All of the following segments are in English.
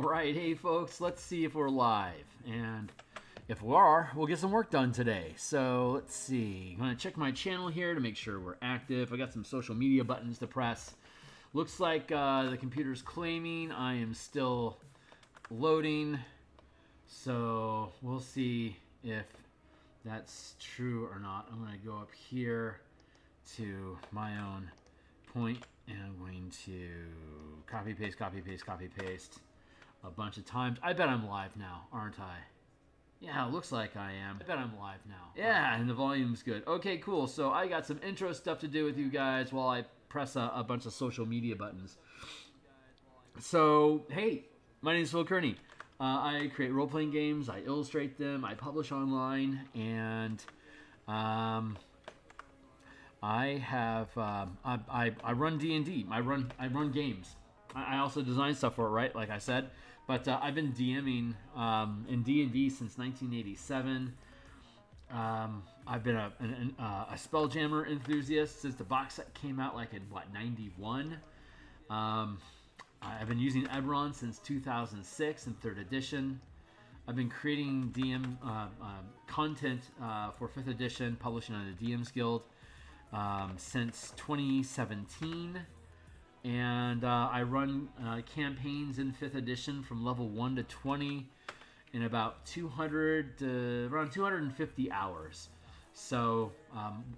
Alright, hey folks, let's see if we're live. And if we are, we'll get some work done today. So let's see. I'm going to check my channel here to make sure we're active. I got some social media buttons to press. Looks like the computer's claiming I am still loading. So we'll see if that's true or not. I'm going to go up here to my own point and I'm going to copy paste a bunch of times. I bet I'm live now, aren't I? Yeah, it looks like I am. I bet I'm live now. Yeah, and the volume's good. Okay, cool. So I got some intro stuff to do with you guys while I press a bunch of social media buttons. So, hey, my name is Theurgy. I create role-playing games, I illustrate them, I publish online, and I have I run D&D. I run games. I also design stuff for it, right? Like I said, but I've been DMing in D&D since 1987. I've been a Spelljammer enthusiast since the box set came out, like in what, 91. I've been using eberron since 2006 in 3rd edition. I've been creating DM content for 5th edition, publishing on the DMsGuild. Since 2017, and I run campaigns in 5th edition from level 1 to 20 in about around 250 hours. So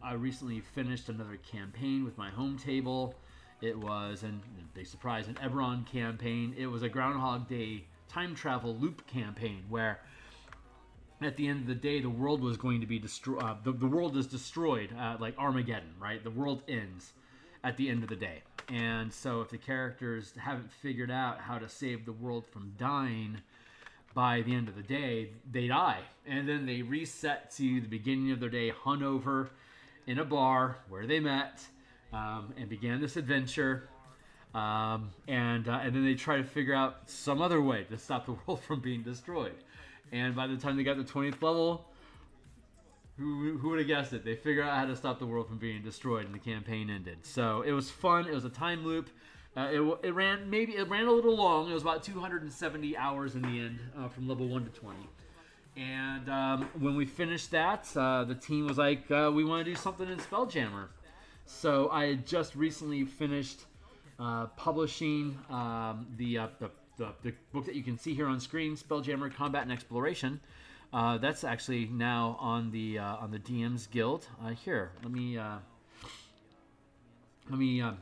I recently finished another campaign with my home table. It was, and big surprise, an eberron campaign. It was a Groundhog Day time travel loop campaign where at the end of the day, the world was going to be destroyed. The world is destroyed, like Armageddon, right? The world ends at the end of the day. And so if the characters haven't figured out how to save the world from dying by the end of the day, they die. And then they reset to the beginning of their day, hungover in a bar where they met and began this adventure. And then they try to figure out some other way to stop the world from being destroyed. And by the time they got to 20th level, who would have guessed it? They figured out how to stop the world from being destroyed, and the campaign ended. So it was fun. It was a time loop. It ran a little long. It was about 270 hours in the end, from level 1 to 20. And when we finished that, the team was like, "We want to do something in Spelljammer." So I had just recently finished publishing the book that you can see here on screen, Spelljammer: Combat and Exploration. That's actually now on the DMsGuild. Here, let me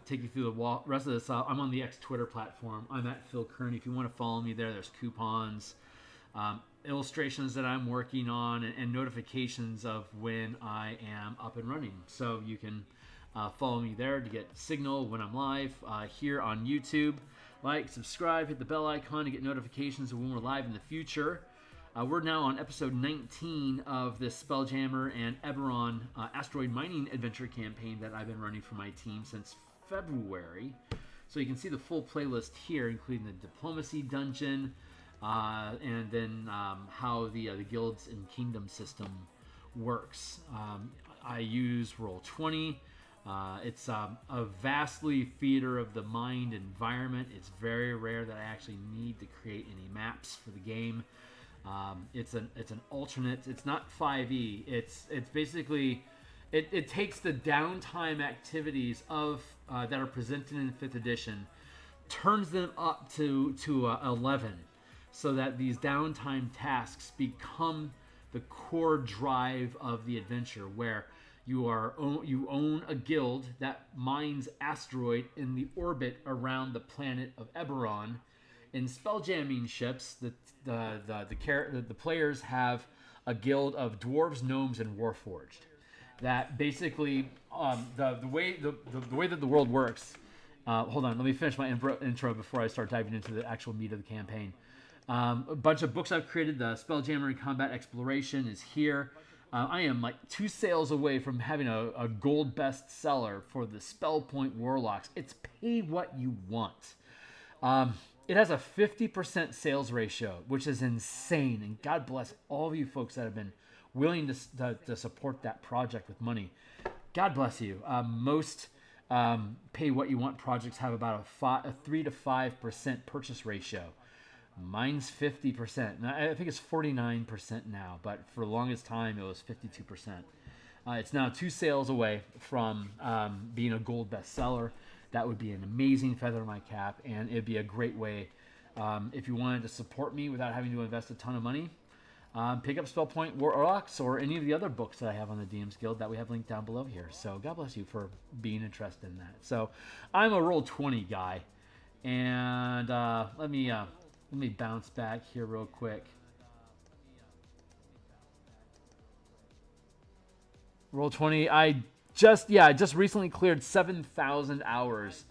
take you through the rest of this. I'm on the X Twitter platform. I'm at Phil Kearney. If you want to follow me there, there's coupons, illustrations that I'm working on, and notifications of when I am up and running. So you can follow me there to get signal when I'm live here on YouTube. Like, subscribe, hit the bell icon to get notifications of when we're live in the future. We're now on episode 19 of this Spelljammer and eberron Asteroid mining adventure campaign that I've been running for my team since February. So you can see the full playlist here, including the diplomacy dungeon, and then how the guilds and kingdom system works. I use Roll20. It's a vastly theater of the mind environment. It's very rare that I actually need to create any maps for the game. It's an alternate. It's not 5e. It's basically it takes the downtime activities of that are presented in 5th edition, turns them up to 11, so that these downtime tasks become the core drive of the adventure, where you own a guild that mines asteroid in the orbit around the planet of Eberron. In spelljamming ships, the players have a guild of dwarves, gnomes, and warforged. That basically the way that the world works. Hold on, let me finish my intro before I start diving into the actual meat of the campaign. A bunch of books I've created. The Spelljammer and Combat Exploration is here. I am like 2 sales away from having a gold bestseller for the Spellpoint Warlocks. It's pay what you want. It has a 50% sales ratio, which is insane. And God bless all of you folks that have been willing to support that project with money. God bless you. Most pay what you want projects have about a 3 to 5% purchase ratio. Mine's 50%. Now, I think it's 49% now, but for the longest time it was 52%. It's now 2 sales away from being a gold bestseller. That would be an amazing feather in my cap, and it'd be a great way if you wanted to support me without having to invest a ton of money. Pick up Spellpoint Warlocks or any of the other books that I have on the DMs Guild that we have linked down below here. So God bless you for being interested in that. So I'm a Roll20 guy, and let me bounce back here real quick. Roll20, I just recently cleared 7,000 hours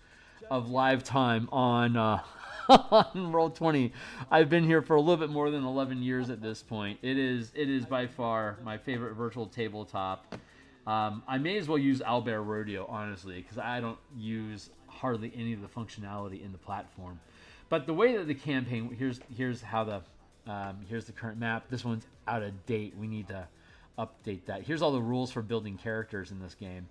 of live time on on Roll20. I've been here for a little bit more than 11 years at this point. It is by far my favorite virtual tabletop. I may as well use Owlbear Rodeo, honestly, because I don't use hardly any of the functionality in the platform. But the way that the campaign, here's how the here's the current map. This one's out of date. We need to update that. Here's all the rules for building characters in this game.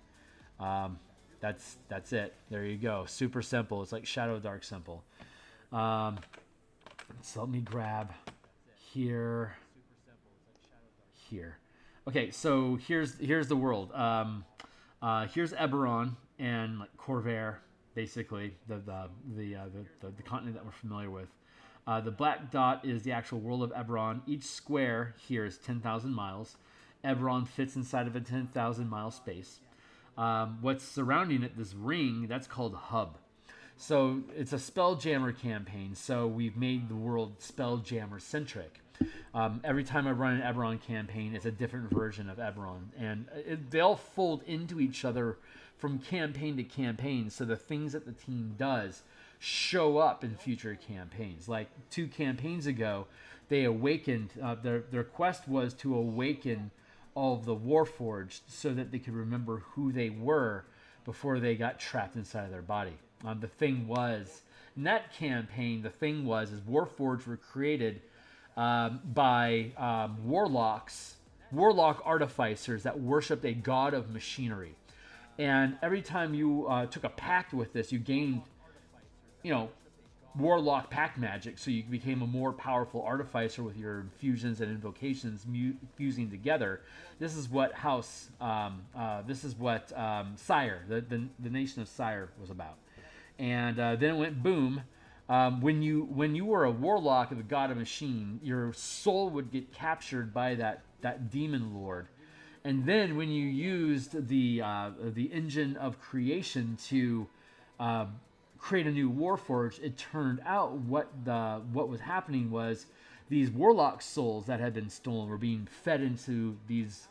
That's it. There you go. Super simple. It's like Shadow Dark simple. So let me grab here. Okay, so here's the world. Here's Eberron and like Corvair, basically the continent that we're familiar with. The black dot is the actual world of Eberron. Each square here is 10,000 miles. Eberron fits inside of a 10,000 mile space. What's surrounding it, this ring, that's called Hub. So it's a Spelljammer campaign, so we've made the world Spelljammer centric. Every time I run an Eberron campaign, it's a different version of Eberron, and they all fold into each other from campaign to campaign, so the things that the team does show up in future campaigns. Like 2 campaigns ago, they awakened, their quest was to awaken all of the Warforged so that they could remember who they were before they got trapped inside of their body. The thing was, in that campaign, is Warforged were created by Warlocks, Warlock artificers that worshipped a god of machinery. And every time you took a pact with this, you gained, Warlock pact magic, so you became a more powerful artificer with your infusions and invocations fusing together. This is what Sire, the nation of Sire, was about. And then it went boom. When you were a warlock of the god of machine, your soul would get captured by that demon lord. And then when you used the engine of creation to create a new Warforged, it turned out what was happening was these warlock souls that had been stolen were being fed into these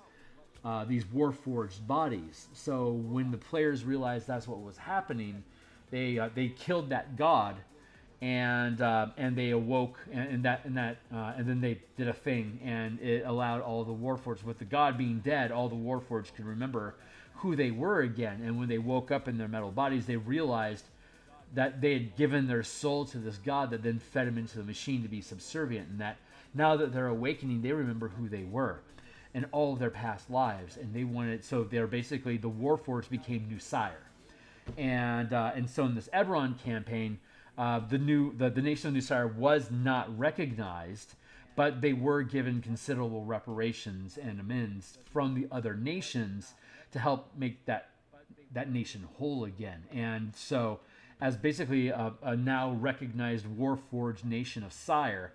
Warforged bodies. So when the players realized that's what was happening, they killed that god, and they awoke, and then they did a thing, and it allowed all the Warforged, with the god being dead, all the Warforged could remember who they were again. And when they woke up in their metal bodies, they realized that they had given their soul to this god that then fed them into the machine to be subservient, and that now that they're awakening, they remember who they were and all of their past lives, and they wanted, so they're basically, the Warforged became new Sire. And so in this Eberron campaign, the nation of New Sire was not recognized, but they were given considerable reparations and amends from the other nations to help make that nation whole again. And so, as basically a now recognized Warforged nation of Sire,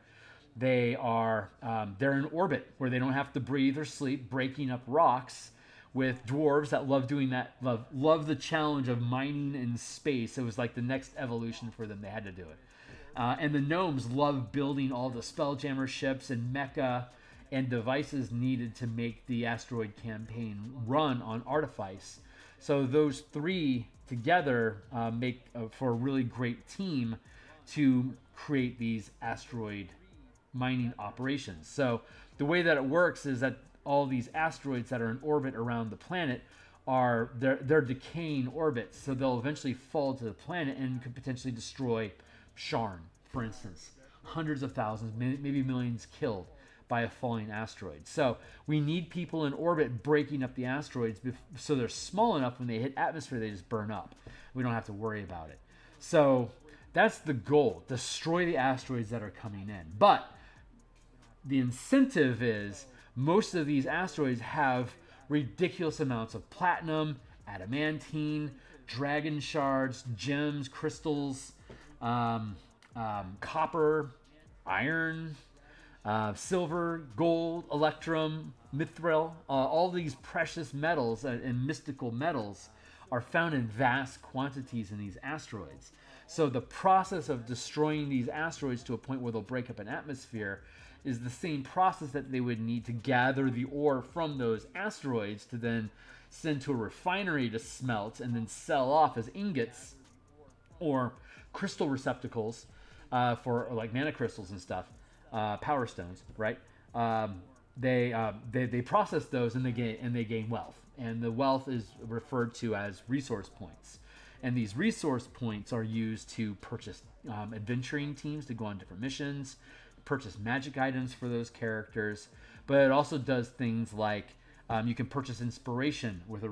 they're in orbit where they don't have to breathe or sleep, breaking up rocks with dwarves that love doing that, love the challenge of mining in space. It was like the next evolution for them. They had to do it. And the gnomes love building all the Spelljammer ships and mecha and devices needed to make the Asteroid campaign run on Artifice. So those 3 together make for a really great team to create these Asteroid mining operations. So the way that it works is that all these asteroids that are in orbit around the planet they're decaying orbits, so they'll eventually fall to the planet and could potentially destroy Sharn, for instance. Hundreds of thousands, maybe millions killed by a falling asteroid. So we need people in orbit breaking up the asteroids so they're small enough when they hit atmosphere they just burn up. We don't have to worry about it. So That's the goal. Destroy the asteroids that are coming in. But the incentive is most of these asteroids have ridiculous amounts of platinum, adamantine, dragon shards, gems, crystals, copper, iron, silver, gold, electrum, mithril. All these precious metals and mystical metals are found in vast quantities in these asteroids. So the process of destroying these asteroids to a point where they'll break up an atmosphere is the same process that they would need to gather the ore from those asteroids to then send to a refinery to smelt and then sell off as ingots or crystal receptacles for like mana crystals and stuff, power stones, right? They process those and they gain wealth, and the wealth is referred to as resource points. And these resource points are used to purchase adventuring teams to go on different missions, purchase magic items for those characters, but it also does things like you can purchase inspiration with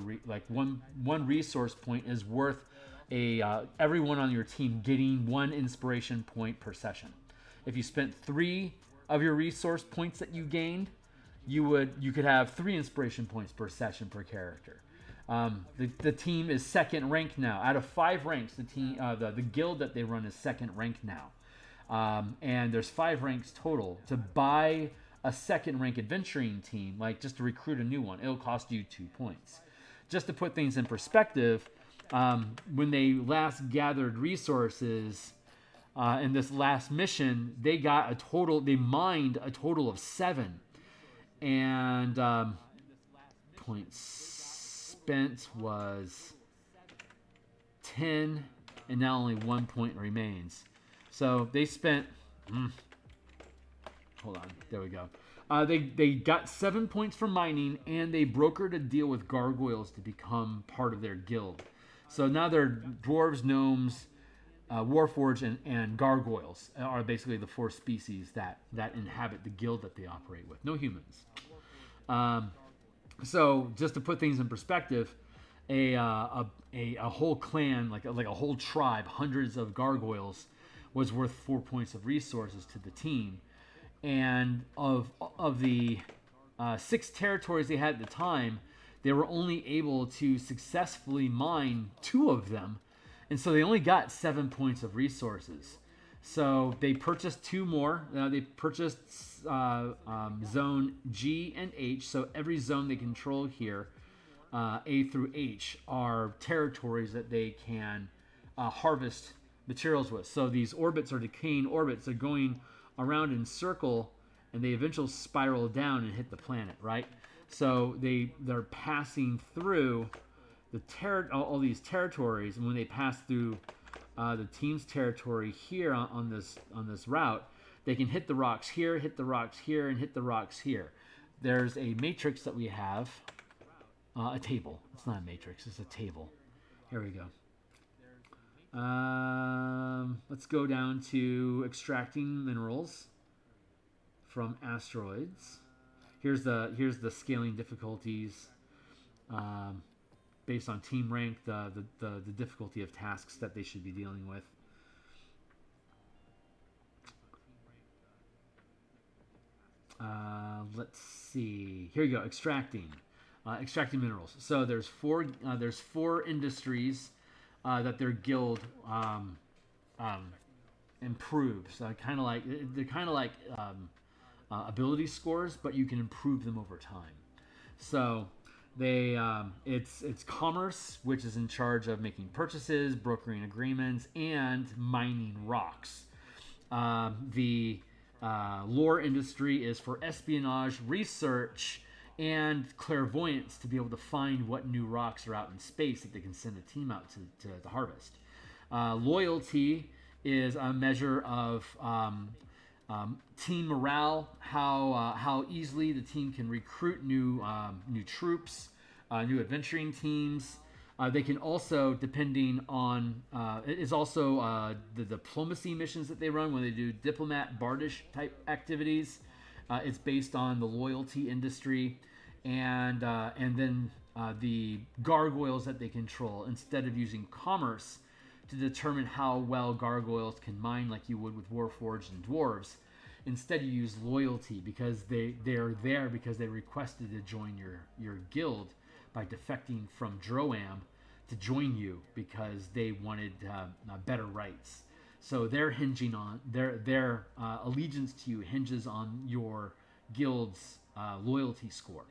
one resource point is worth everyone on your team getting 1 inspiration point per session. If you spent 3 of your resource points that you gained, you could have 3 inspiration points per session per character. The team is second ranked now. Out of 5 ranks, the guild that they run is second ranked now. And there's 5 ranks total. To buy a second rank adventuring team, like just to recruit a new one, it'll cost you 2 points. Just to put things in perspective, when they last gathered resources in this last mission, they mined a total of 7. And points spent was 10, and now only 1 point remains. So they spent. Hold on, there we go. They got 7 points from mining, and they brokered a deal with gargoyles to become part of their guild. So now they're dwarves, gnomes, warforged, and gargoyles are basically the 4 species that inhabit the guild that they operate with. No humans. So just to put things in perspective, a whole clan, like a whole tribe, hundreds of gargoyles, was worth 4 points of resources to the team. And of the 6 territories they had at the time, they were only able to successfully mine 2 of them, and so they only got 7 points of resources. So they purchased 2 more. They purchased zone G and H. So every zone they control here, A through H, are territories that they can harvest materials with. So these orbits are decaying orbits. They're going around in circle, and they eventually spiral down and hit the planet, right? So they're passing through all these territories, and when they pass through the team's territory here on this route, they can hit the rocks here, hit the rocks here, and hit the rocks here. There's a matrix that we have, a table. It's not a matrix, it's a table. Here we go. Let's go down to extracting minerals from asteroids. Here's the scaling difficulties based on team rank, the difficulty of tasks that they should be dealing with. Let's see. Here you go. Extracting minerals. So there's 4 industries that their guild improves. They're kind of like ability scores, but you can improve them over time. So it's commerce, which is in charge of making purchases, brokering agreements, and mining rocks. The lore industry is for espionage, research, and clairvoyance, to be able to find what new rocks are out in space that they can send a team out to harvest. Loyalty is a measure of team morale, how easily the team can recruit new troops, new adventuring teams. They can also, depending on, it is also the diplomacy missions that they run when they do diplomat, bardish type activities. It's based on the loyalty industry, and then the gargoyles that they control. Instead of using commerce to determine how well gargoyles can mine like you would with Warforged and dwarves. Instead, you use loyalty because they're there because they requested to join your guild by defecting from Droam to join you because they wanted better rights. So they're hinging on their allegiance to you hinges on your guild's loyalty score.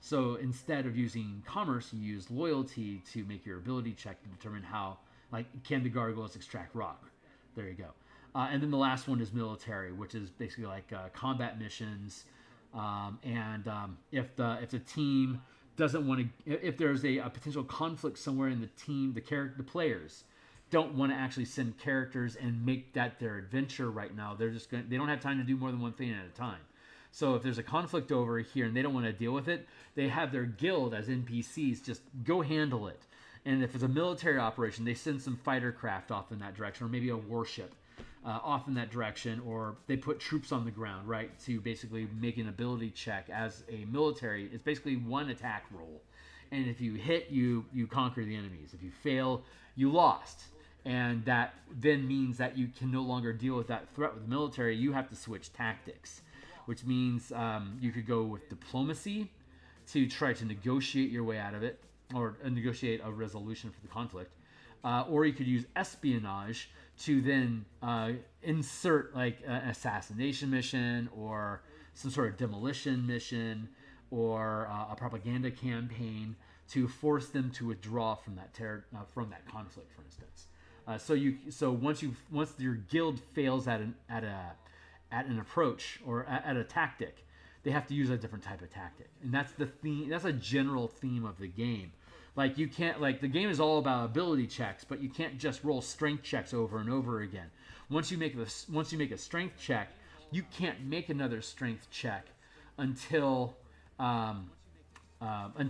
So instead of using commerce, you use loyalty to make your ability check to determine how, like, can the gargoyles extract rock? There you go. And then the last one is military, which is basically like combat missions. If the team doesn't want to, if there's a potential conflict somewhere in the team, the players don't want to actually send characters and make that their adventure right now. They don't have time to do more than one thing at a time. So if there's a conflict over here and they don't want to deal with it, they have their guild as NPCs just go handle it. And if it's a military operation, they send some fighter craft off in that direction, or maybe a warship off in that direction, or they put troops on the ground, right, to basically make an ability check as a military. It's basically one attack roll. And if you hit, you conquer the enemies. If you fail, you lost. And that then means that you can no longer deal with that threat with the military. You have to switch tactics, which means you could go with diplomacy to try to negotiate your way out of it, or negotiate a resolution for the conflict. Or you could use espionage to then insert like an assassination mission or some sort of demolition mission or a propaganda campaign to force them to withdraw from that conflict, for instance. So once your guild fails at an approach or at a tactic, they have to use a different type of tactic, and that's the theme. That's a general theme of the game. Like, you can't, like, the game is all about ability checks, but you can't just roll strength checks over and over again. Once you make a strength check, you can't make another strength check until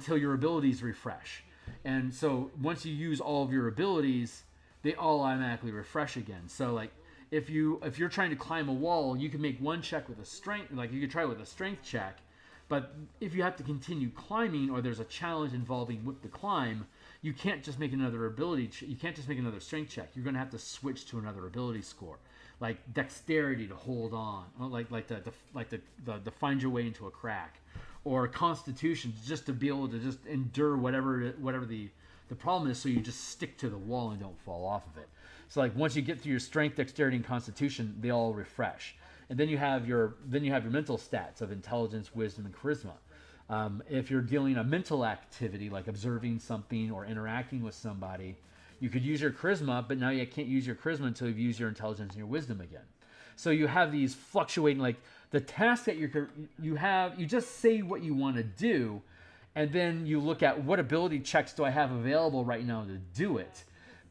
your abilities refresh. And so once you use all of your abilities, they all automatically refresh again. So, like, if you're trying to climb a wall, you can make one check with a strength, like you could try with a strength check. But if you have to continue climbing, or there's a challenge involving with the climb, you can't just make another you can't just make another strength check. You're going to have to switch to another ability score, like dexterity to hold on, like the find your way into a crack, or constitution just to be able to just endure whatever the problem is, so you just stick to the wall and don't fall off of it. So, like, once you get through your strength, dexterity, and constitution, they all refresh. And then you have your mental stats of intelligence, wisdom, and charisma. If you're dealing a mental activity like observing something or interacting with somebody, you could use your charisma, but now you can't use your charisma until you've used your intelligence and your wisdom again. So you have these fluctuating, like, the task that you have. You just say what you want to do, and then you look at what ability checks do I have available right now to do it.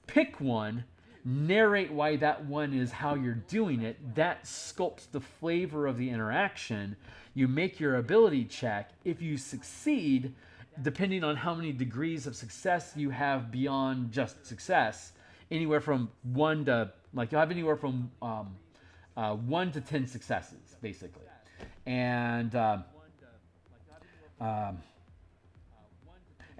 Pick one. Narrate why that one is how you're doing it. That sculpts the flavor of the interaction. You make your ability check. If you succeed, depending on how many degrees of success you have beyond just success, anywhere from 1 to, like, you'll have anywhere from 1 to 10 successes, basically. And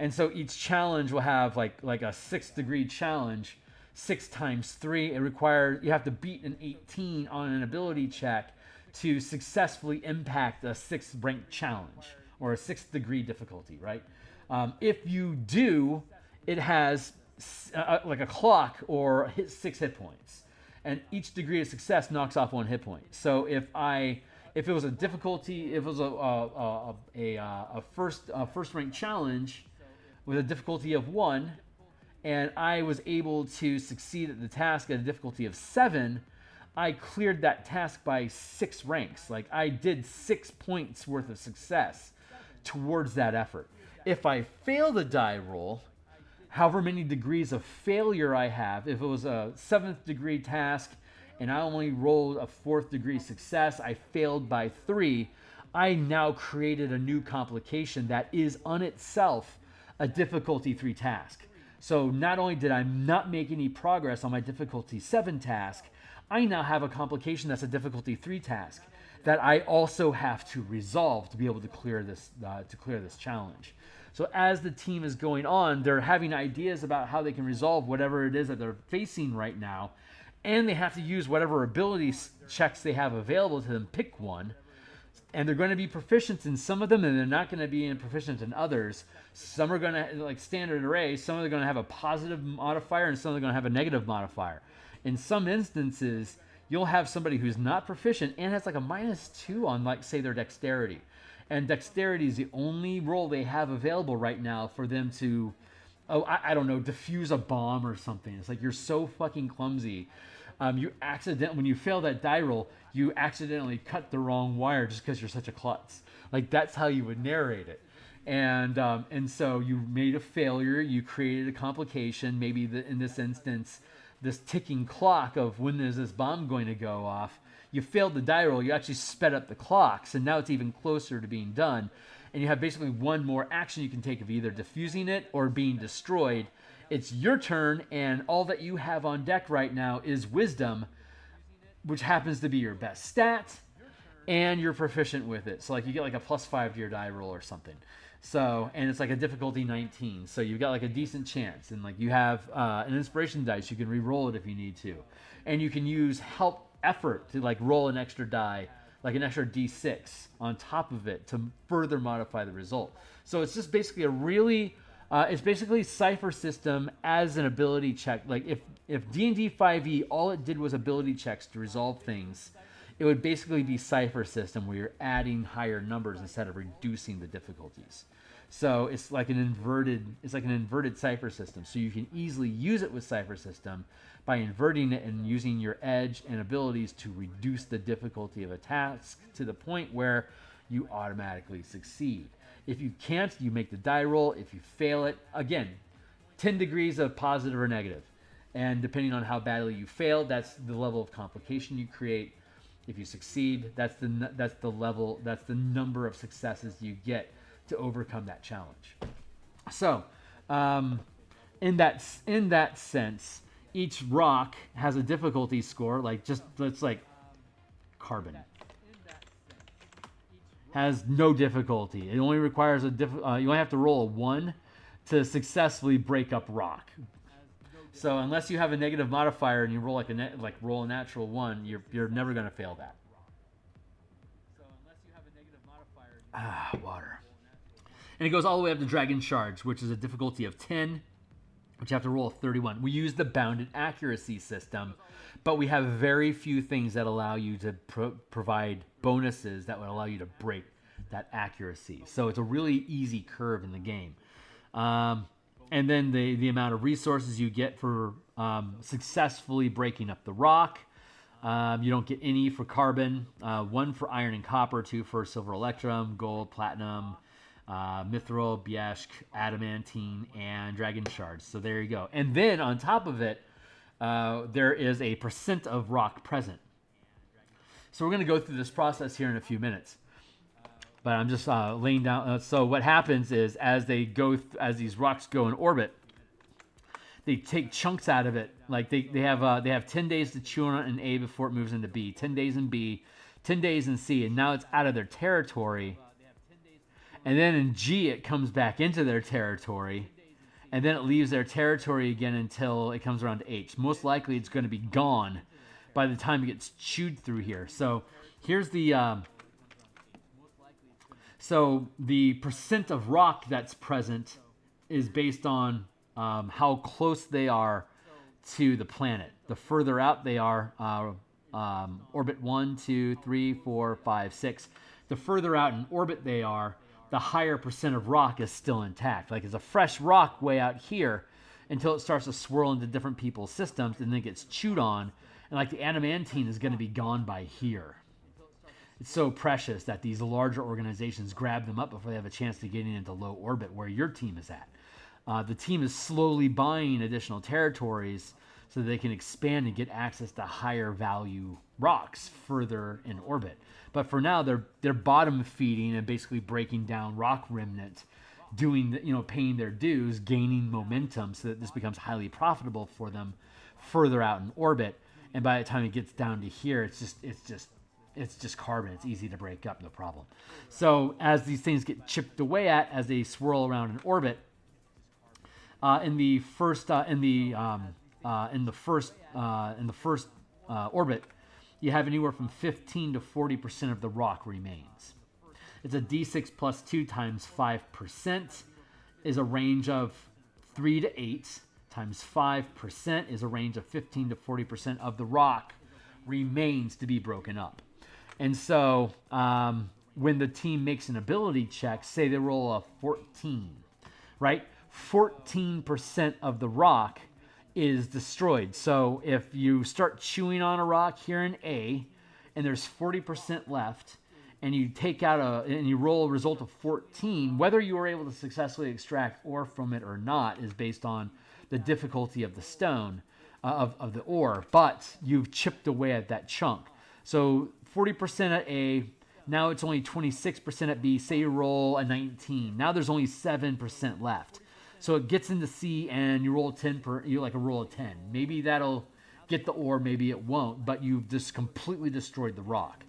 so each challenge will have like a 6-degree challenge. 6 times 3, you have to beat an 18 on an ability check to successfully impact a 6th ranked challenge, or a 6th degree difficulty, right? If you do, it has like a clock or 6 hit points, and each degree of success knocks off 1 hit point. So if it was a difficulty, if it was a first ranked challenge with a difficulty of 1, and I was able to succeed at the task at a difficulty of 7, I cleared that task by 6 ranks. Like, I did 6 points worth of success towards that effort. If I fail the die roll, however many degrees of failure I have, if it was a 7th degree task and I only rolled a 4th degree success, I failed by 3, I now created a new complication that is on itself a difficulty 3 task. So not only did I not make any progress on my difficulty 7 task, I now have a complication that's a difficulty 3 task that I also have to resolve to be able to clear this challenge. So as the team is going on, they're having ideas about how they can resolve whatever it is that they're facing right now, and they have to use whatever ability checks they have available to them, pick one, and they're going to be proficient in some of them, and they're not going to be proficient in others. Some are going to, like standard array, some are going to have a positive modifier, and some are going to have a negative modifier. In some instances, you'll have somebody who's not proficient and has like a -2 on, like, say, their dexterity. And dexterity is the only roll they have available right now for them to, I don't know, defuse a bomb or something. It's like, you're so fucking clumsy. When you fail that die roll, you accidentally cut the wrong wire just because you're such a klutz. Like, that's how you would narrate it. And so you made a failure, you created a complication, maybe in this instance, this ticking clock of when is this bomb going to go off. You failed the die roll, you actually sped up the clocks, and now it's even closer to being done. And you have basically one more action you can take of either diffusing it or being destroyed. It's your turn, and all that you have on deck right now is Wisdom, which happens to be your best stat, and you're proficient with it. So, like, you get like a +5 to your die roll or something. So, and it's like a difficulty 19. So you've got like a decent chance. And like, you have an inspiration dice. You can re-roll it if you need to. And you can use help effort to like roll an extra die, like an extra d6 on top of it to further modify the result. So it's just basically a really, it's basically Cypher System as an ability check. Like if D&D 5e, all it did was ability checks to resolve things, it would basically be Cypher System where you're adding higher numbers instead of reducing the difficulties. So it's like an inverted Cypher System. So you can easily use it with Cypher System by inverting it and using your edge and abilities to reduce the difficulty of a task to the point where you automatically succeed. If you can't, you make the die roll. If you fail it, again, 10 degrees of positive or negative. And depending on how badly you fail, that's the level of complication you create. If you succeed, that's the number of successes you get to overcome that challenge. So, in that sense, each rock has a difficulty score. Like, just let's like carbon has no difficulty. It only requires you only have to roll a 1 to successfully break up rock. So unless you have a negative modifier and you roll roll a natural 1, you're never going to fail that. Water. And it goes all the way up to Dragon Charge, which is a difficulty of 10, which you have to roll a 31. We use the bounded accuracy system, but we have very few things that allow you to provide bonuses that would allow you to break that accuracy. So it's a really easy curve in the game. And then the amount of resources you get for successfully breaking up the rock. You don't get any for carbon. 1 for iron and copper, 2 for silver electrum, gold, platinum, mithril, biesk, adamantine, and dragon shards. So there you go. And then on top of it, there is a % of rock present. So we're going to go through this process here in a few minutes. But I'm just laying down. So what happens is as these rocks go in orbit, they take chunks out of it. Like they have 10 days to chew on it in A before it moves into B. 10 days in B, 10 days in C, and now it's out of their territory. And then in G, it comes back into their territory, and then it leaves their territory again until it comes around to H. Most likely, it's going to be gone by the time it gets chewed through here. So here's the % of rock that's present is based on how close they are to the planet. The further out they are, orbit 1, 2, 3, 4, 5, 6. The further out in orbit they are, the higher % of rock is still intact. Like, it's a fresh rock way out here until it starts to swirl into different people's systems and then it gets chewed on. And like the adamantine is going to be gone by here. It's so precious that these larger organizations grab them up before they have a chance to get into low orbit where your team is at. The team is slowly buying additional territories so they can expand and get access to higher value rocks further in orbit. But for now, they're bottom feeding and basically breaking down rock remnant, paying their dues, gaining momentum so that this becomes highly profitable for them further out in orbit. And by the time it gets down to here, it's just it's just carbon. It's easy to break up, no problem. So as these things get chipped away at, as they swirl around in orbit, in the first orbit, you have anywhere from 15 to 40% of the rock remains. It's a d6 plus 2 times 5% is a range of 3 to 8 times 5% is a range of 15 to 40% of the rock remains to be broken up. And so when the team makes an ability check, say they roll a 14, right? 14% of the rock is destroyed. So if you start chewing on a rock here in A and there's 40% left, and you take out and you roll a result of 14, whether you were able to successfully extract ore from it or not is based on the difficulty of the stone, of the ore, but you've chipped away at that chunk. So 40% at A, now it's only 26% at B. Say you roll a 19, now there's only 7% left. So it gets into C and you roll a 10 you like a roll of 10. Maybe that'll get the ore, maybe it won't, but you've just completely destroyed the rock.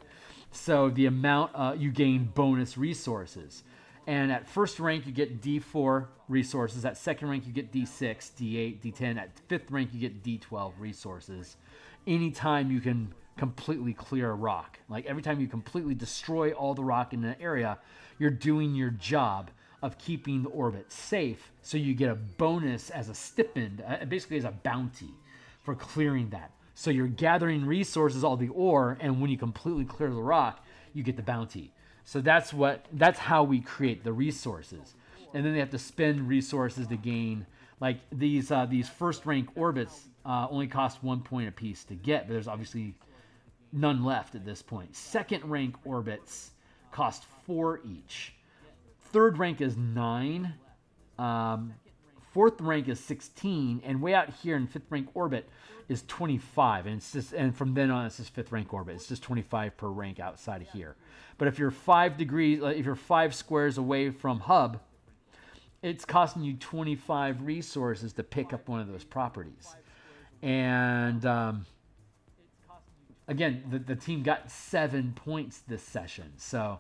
So the amount you gain bonus resources. And at first rank, you get D4 resources. At second rank, you get D6, D8, D10. At fifth rank, you get D12 resources. Anytime you can completely clear a rock. Like every time you completely destroy all the rock in an area, you're doing your job of keeping the orbit safe. So you get a bonus as a stipend, basically as a bounty for clearing that. So you're gathering resources, all the ore, and when you completely clear the rock, you get the bounty. So that's how we create the resources. And then they have to spend resources to gain, like these first rank orbits only cost 1 point apiece to get, but there's obviously none left at this point. Second rank orbits cost 4 each. Third rank is 9. Fourth rank is 16, and way out here in fifth rank orbit is 25, and from then on it's just fifth rank orbit. It's just 25 per rank outside of here. But if you're 5 degrees, if you're 5 squares away from hub, it's costing you 25 resources to pick up one of those properties. And again, the team got 7 points this session. So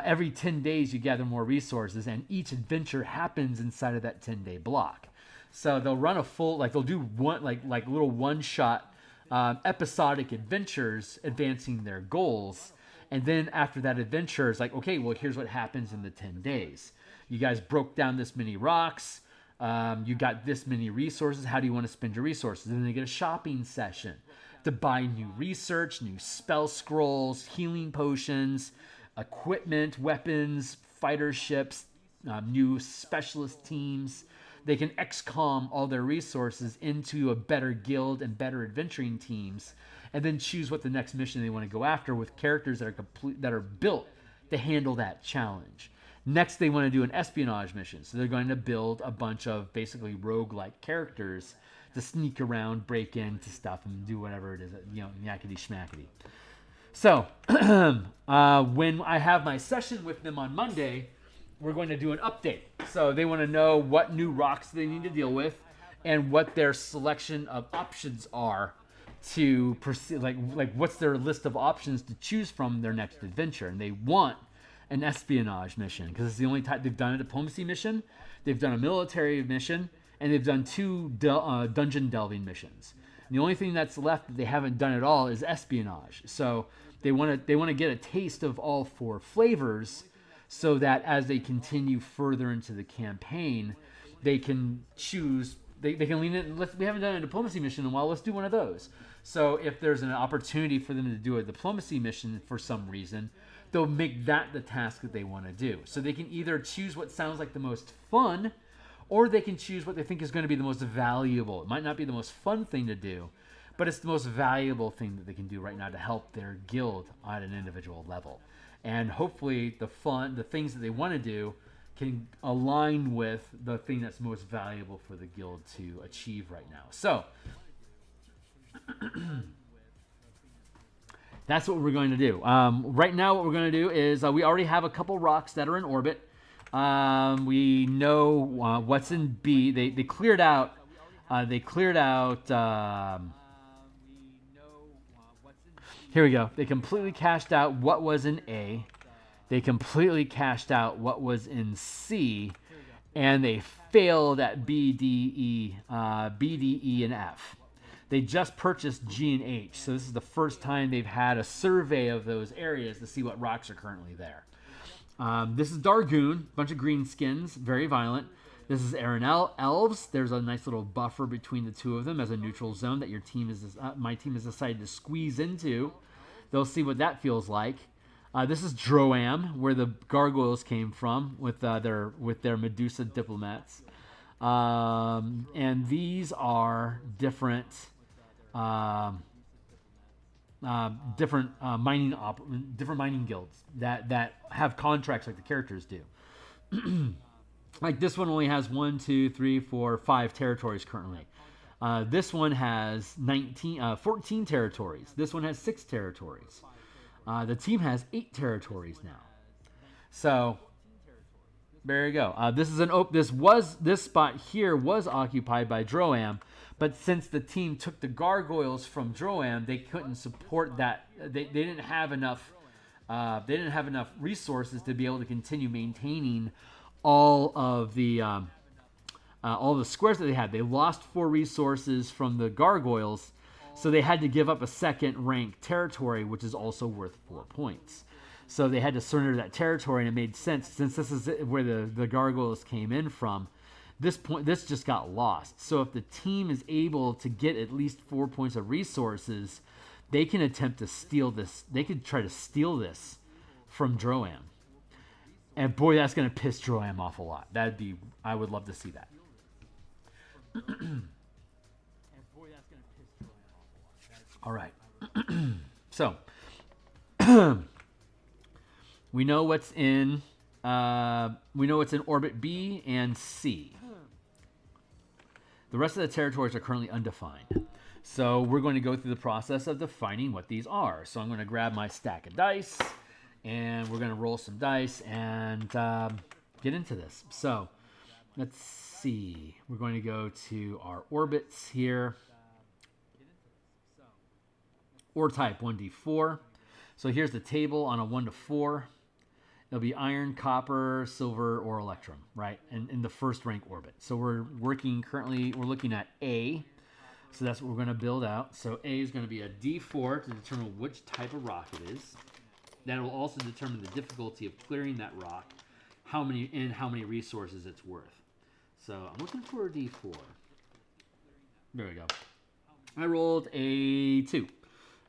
every 10 days you gather more resources, and each adventure happens inside of that 10-day block. So they'll run a full, they'll do one, like little one-shot episodic adventures advancing their goals. And then after that adventure, it's like, okay, well, here's what happens in the 10 days. You guys broke down this many rocks. You got this many resources. How do you want to spend your resources? And then they get a shopping session to buy new research, new spell scrolls, healing potions, equipment, weapons, fighter ships, new specialist teams. They can XCOM all their resources into a better guild and better adventuring teams, and then choose what the next mission they want to go after with characters that are built to handle that challenge. Next, they want to do an espionage mission, so they're going to build a bunch of basically roguelike characters to sneak around, break into stuff, and do whatever it is, yakety schmackety. So, when I have my session with them on Monday, we're going to do an update. So they want to know what new rocks they need to deal with and what their selection of options are to proceed, like what's their list of options to choose from their next adventure. And they want an espionage mission because it's the only time they've done a diplomacy mission, they've done a military mission, and they've done 2 dungeon delving missions. And the only thing that's left that they haven't done at all is espionage. So they want to get a taste of all 4 flavors, so that as they continue further into the campaign, they can choose. They can lean in. We haven't done a diplomacy mission in a while. Let's do one of those. So if there's an opportunity for them to do a diplomacy mission for some reason, they'll make that the task that they want to do. So they can either choose what sounds like the most fun, or they can choose what they think is going to be the most valuable. It might not be the most fun thing to do, but it's the most valuable thing that they can do right now to help their guild at an individual level. And hopefully the things that they want to do can align with the thing that's most valuable for the guild to achieve right now. So that's what we're going to do. Right now what we're going to do is we already have a couple rocks that are in orbit. We know what's in B. They cleared out. Here we go. They completely cashed out what was in A. They completely cashed out what was in C. And they failed at B, D, E, and F. They just purchased G and H. So this is the first time they've had a survey of those areas to see what rocks are currently there. This is Dargoon, bunch of green skins, very violent. This is Aaron Elves. There's a nice little buffer between the two of them as a neutral zone that your team is my team has decided to squeeze into. They'll see what that feels like. This is Droam, where the gargoyles came from with their Medusa diplomats, and these are different mining guilds that have contracts like the characters do. Like this one only has 5 territories currently. This one has 14 territories. This one has 6 territories. The team has 8 territories now. So there you go. This spot here was occupied by Droam, but since the team took the gargoyles from Droam, they couldn't support that. They didn't have enough. They didn't have enough resources to be able to continue maintaining all the squares that they had. They lost 4 resources from the gargoyles, so they had to give up a second rank territory, which is also worth 4 points. So they had to surrender that territory, and it made sense since this is where the gargoyles came in from. This just got lost. So if the team is able to get at least 4 points of resources, they can attempt to steal this. They could try to steal this from Droam. And boy, that's going to piss Droam off a lot. I would love to see that. All right. So we know what's in orbit B and C. The rest of the territories are currently undefined. So we're going to go through the process of defining what these are. So I'm going to grab my stack of dice, and we're going to roll some dice and get into this. So let's see. We're going to go to our orbits here. Ore type 1d4. So here's the table on a 1 to 4. It'll be iron, copper, silver, or electrum, right? And in the first rank orbit. So we're looking at A. So that's what we're going to build out. So A is going to be a D4 to determine which type of rock it is. That will also determine the difficulty of clearing that rock, how many resources it's worth. So I'm looking for a D4. There we go. I rolled a 2.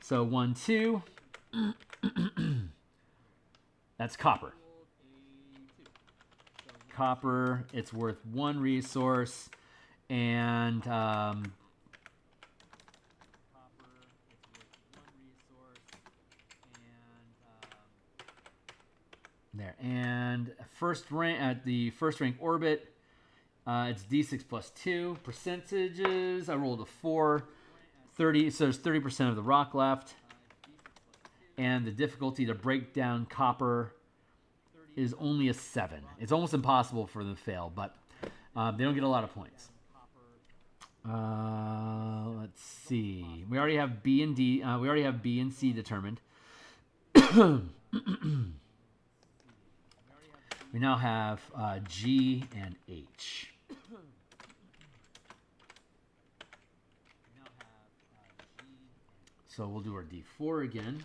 So 1, 2. That's copper. Copper, it's worth 1 resource, and there. And first rank at the first rank orbit, it's D6 plus 2 percentages. I rolled a 4, 30. So there's 30% of the rock left. And the difficulty to break down copper is only a 7. It's almost impossible for them to fail, but they don't get a lot of points. Let's see. We already have B and D. We already have B and C determined. We now have G and H. So we'll do our D4 again.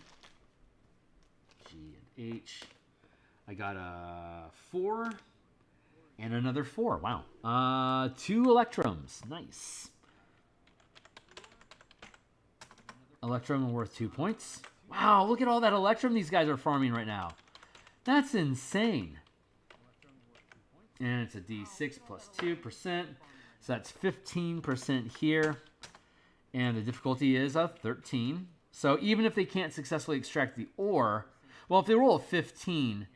G and H. I got a 4 and another 4. Wow. 2 electrums. Nice. Electrum worth 2 points. Wow, look at all that electrum these guys are farming right now. That's insane. And it's a D6 plus 2%. So that's 15% here. And the difficulty is a 13. So even if they can't successfully extract the ore, well, if they roll a 15,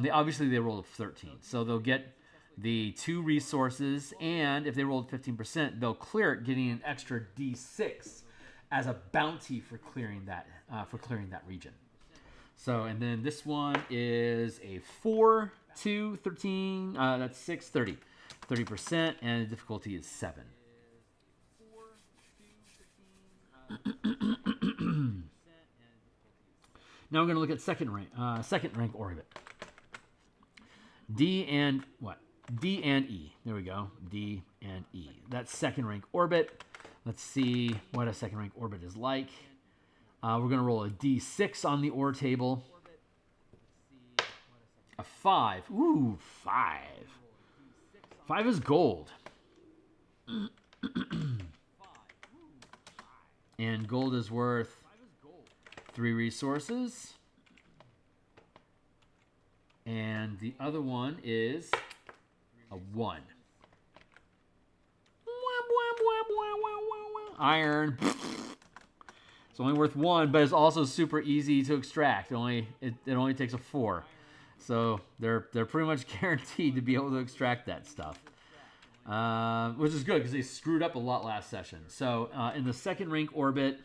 they roll a 13. So they'll get the 2 resources, and if they rolled 15%, they'll clear it, getting an extra D6 as a bounty for clearing that region. So, and then this one is a 4, 2, 13. That's 6, 30. 30%, and the difficulty is 7. Now we're going to look at second rank orbit. D and what? D and E. There we go. D and E. That's second rank orbit. Let's see what a second rank orbit is like. We're going to roll a D6 on the ore table. A 5. Ooh, 5. 5 is gold. And gold is worth 3 resources. And the other one is a 1. Iron. It's only worth 1, but it's also super easy to extract. It only takes a 4. So they're pretty much guaranteed to be able to extract that stuff. Which is good because they screwed up a lot last session. So in the second rank orbit,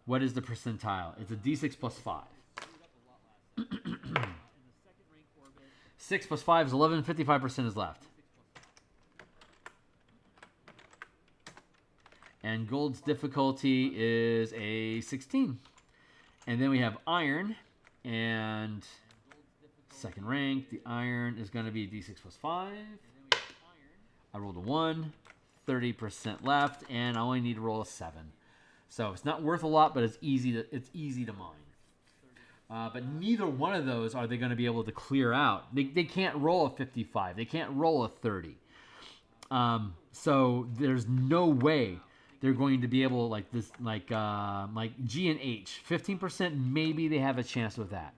what is the percentile? It's a D6 plus 5. 6 plus 5 is 11. 55% is left. And gold's difficulty is a 16. And then we have iron. And second rank, the iron is going to be D6 plus 5. I rolled a 1. 30% left. And I only need to roll a 7. So it's not worth a lot, but it's easy to mine. But neither one of those are they going to be able to clear out. They can't roll a 55. They can't roll a 30. So there's no way they're going to be able like G and H. 15% maybe they have a chance with that.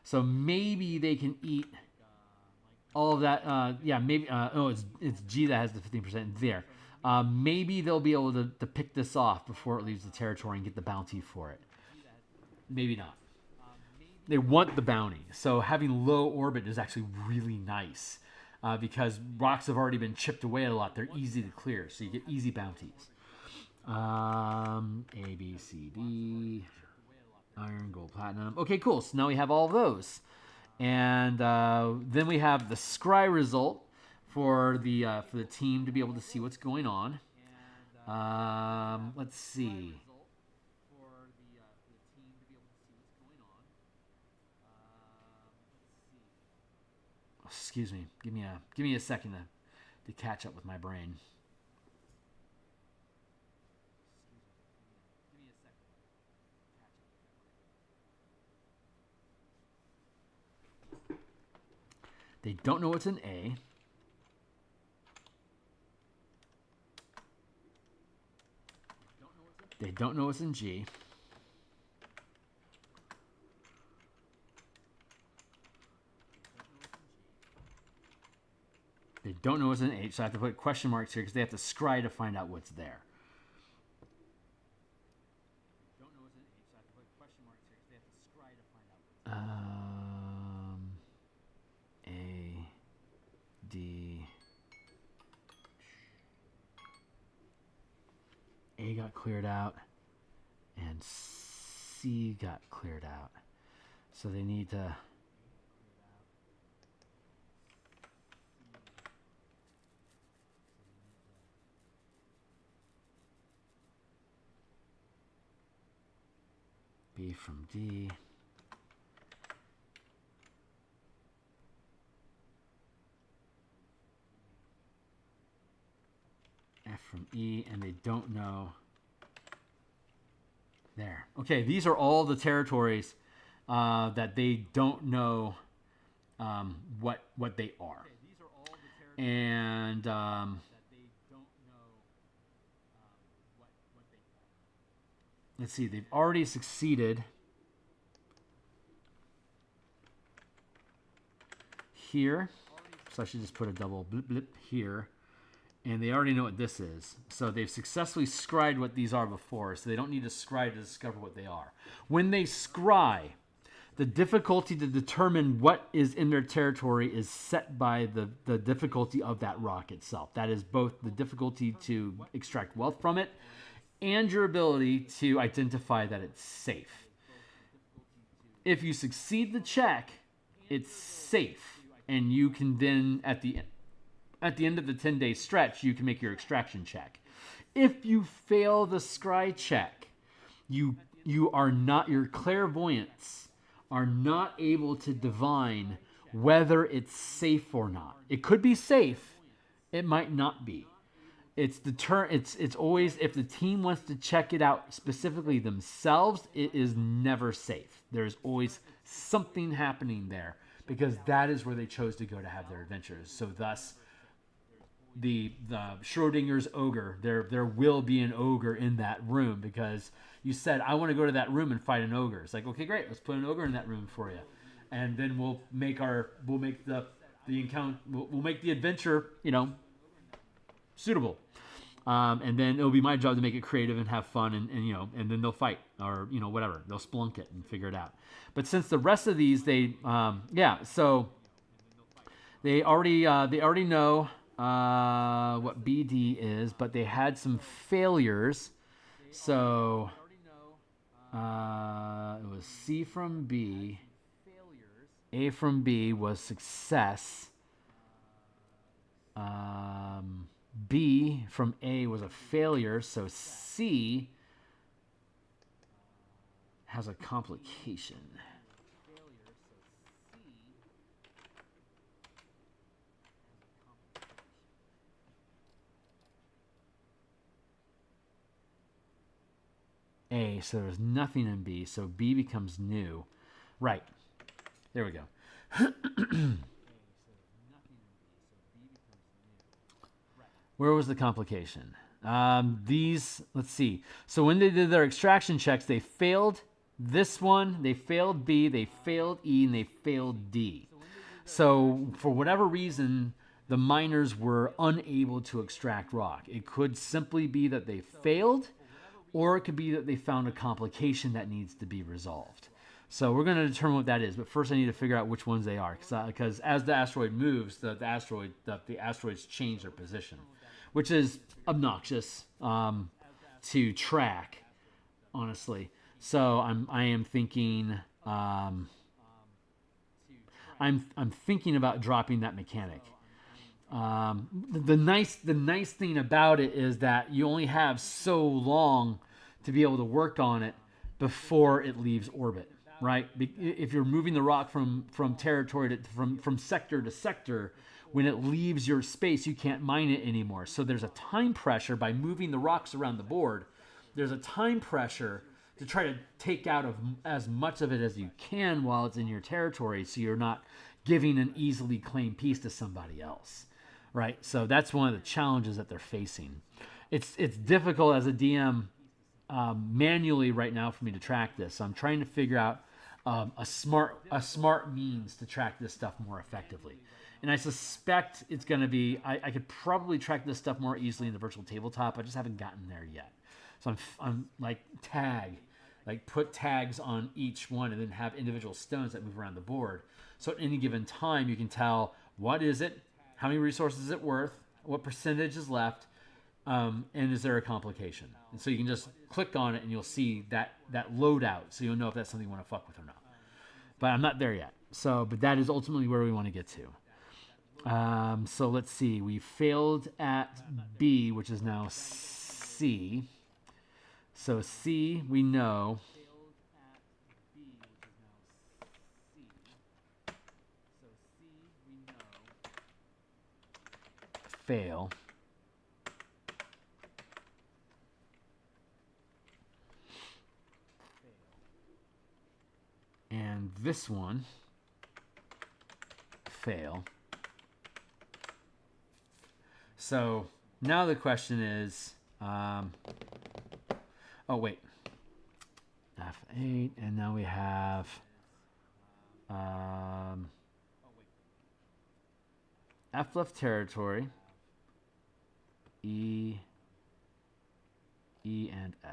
So maybe they can eat all of that. Yeah, maybe. It's G that has the 15% there. Maybe they'll be able to pick this off before it leaves the territory and get the bounty for it. Maybe not. They want the bounty. So having low orbit is actually really nice because rocks have already been chipped away a lot. They're easy to clear, so you get easy bounties. A, B, C, D, iron, gold, platinum. Okay, cool. So now we have all of those. And then we have the scry result for the team to be able to see what's going on. Let's see. Excuse me. Give me a second to catch up with my brain. They don't know what's in A. They don't know what's in G. They don't know what's in H, so I have to put question marks here because they have to scry to find out what's there. A, D. A got cleared out, and C got cleared out. So they need to... B from D. F from E, and they don't know. There. Okay, these are all the territories that they don't know what they are. And let's see, they've already succeeded here. So I should just put a double blip blip here. And they already know what this is. So they've successfully scried what these are before, so they don't need to scry to discover what they are. When they scry, the difficulty to determine what is in their territory is set by the difficulty of that rock itself. That is both the difficulty to extract wealth from it and your ability to identify that it's safe. If you succeed the check, it's safe, and you can then, at the end of the 10-day stretch, you can make your extraction check. If you fail the scry check, your clairvoyance are not able to divine whether it's safe or not. It could be safe, it might not be. It's always, if the team wants to check it out specifically themselves, it is never safe. There's always something happening there because that is where they chose to go to have their adventures. So thus, the Schrodinger's ogre, there will be an ogre in that room because you said, I want to go to that room and fight an ogre. It's like, okay, great, let's put an ogre in that room for you, and then we'll make the encounter, we'll make the adventure, suitable. And then it'll be my job to make it creative and have fun, and then they'll fight or whatever, they'll splunk it and figure it out. But since the rest of these, so they already know what BD is, but they had some failures. So it was C from B, A from B was success. B from A was a failure, so C has a complication. A, so there's nothing in B, so B becomes new. Right. There we go. Where was the complication? Let's see. So when they did their extraction checks, they failed this one, they failed B, they failed E, and they failed D. So for whatever reason, the miners were unable to extract rock. It could simply be that they failed, or it could be that they found a complication that needs to be resolved. So we're going to determine what that is, but first I need to figure out which ones they are, because as the asteroid moves, the asteroids change their position, which is obnoxious to track, honestly. So I am thinking I'm thinking about dropping that mechanic. The nice thing about it is that you only have so long to be able to work on it before it leaves orbit, right? If you're moving the rock from territory from sector to sector, when it leaves your space, you can't mine it anymore. So there's a time pressure by moving the rocks around the board. There's a time pressure to try to take out of as much of it as you can while it's in your territory, so you're not giving an easily claimed piece to somebody else, right? So that's one of the challenges that they're facing. It's difficult as a DM manually right now for me to track this. So I'm trying to figure out a smart means to track this stuff more effectively. And I suspect it's going to be, I could probably track this stuff more easily in the virtual tabletop. I just haven't gotten there yet. So I'm put tags on each one and then have individual stones that move around the board. So at any given time, you can tell what is it, how many resources is it worth, what percentage is left, and is there a complication? And so you can just click on it and you'll see that loadout, so you'll know if that's something you want to fuck with or not. But I'm not there yet. So, but that is ultimately where we want to get to. So let's see. We failed at B, which is now C. So C, we know. Fail. And this one, fail. So now the question is, oh wait, F8, and now we have F left territory, E, and F.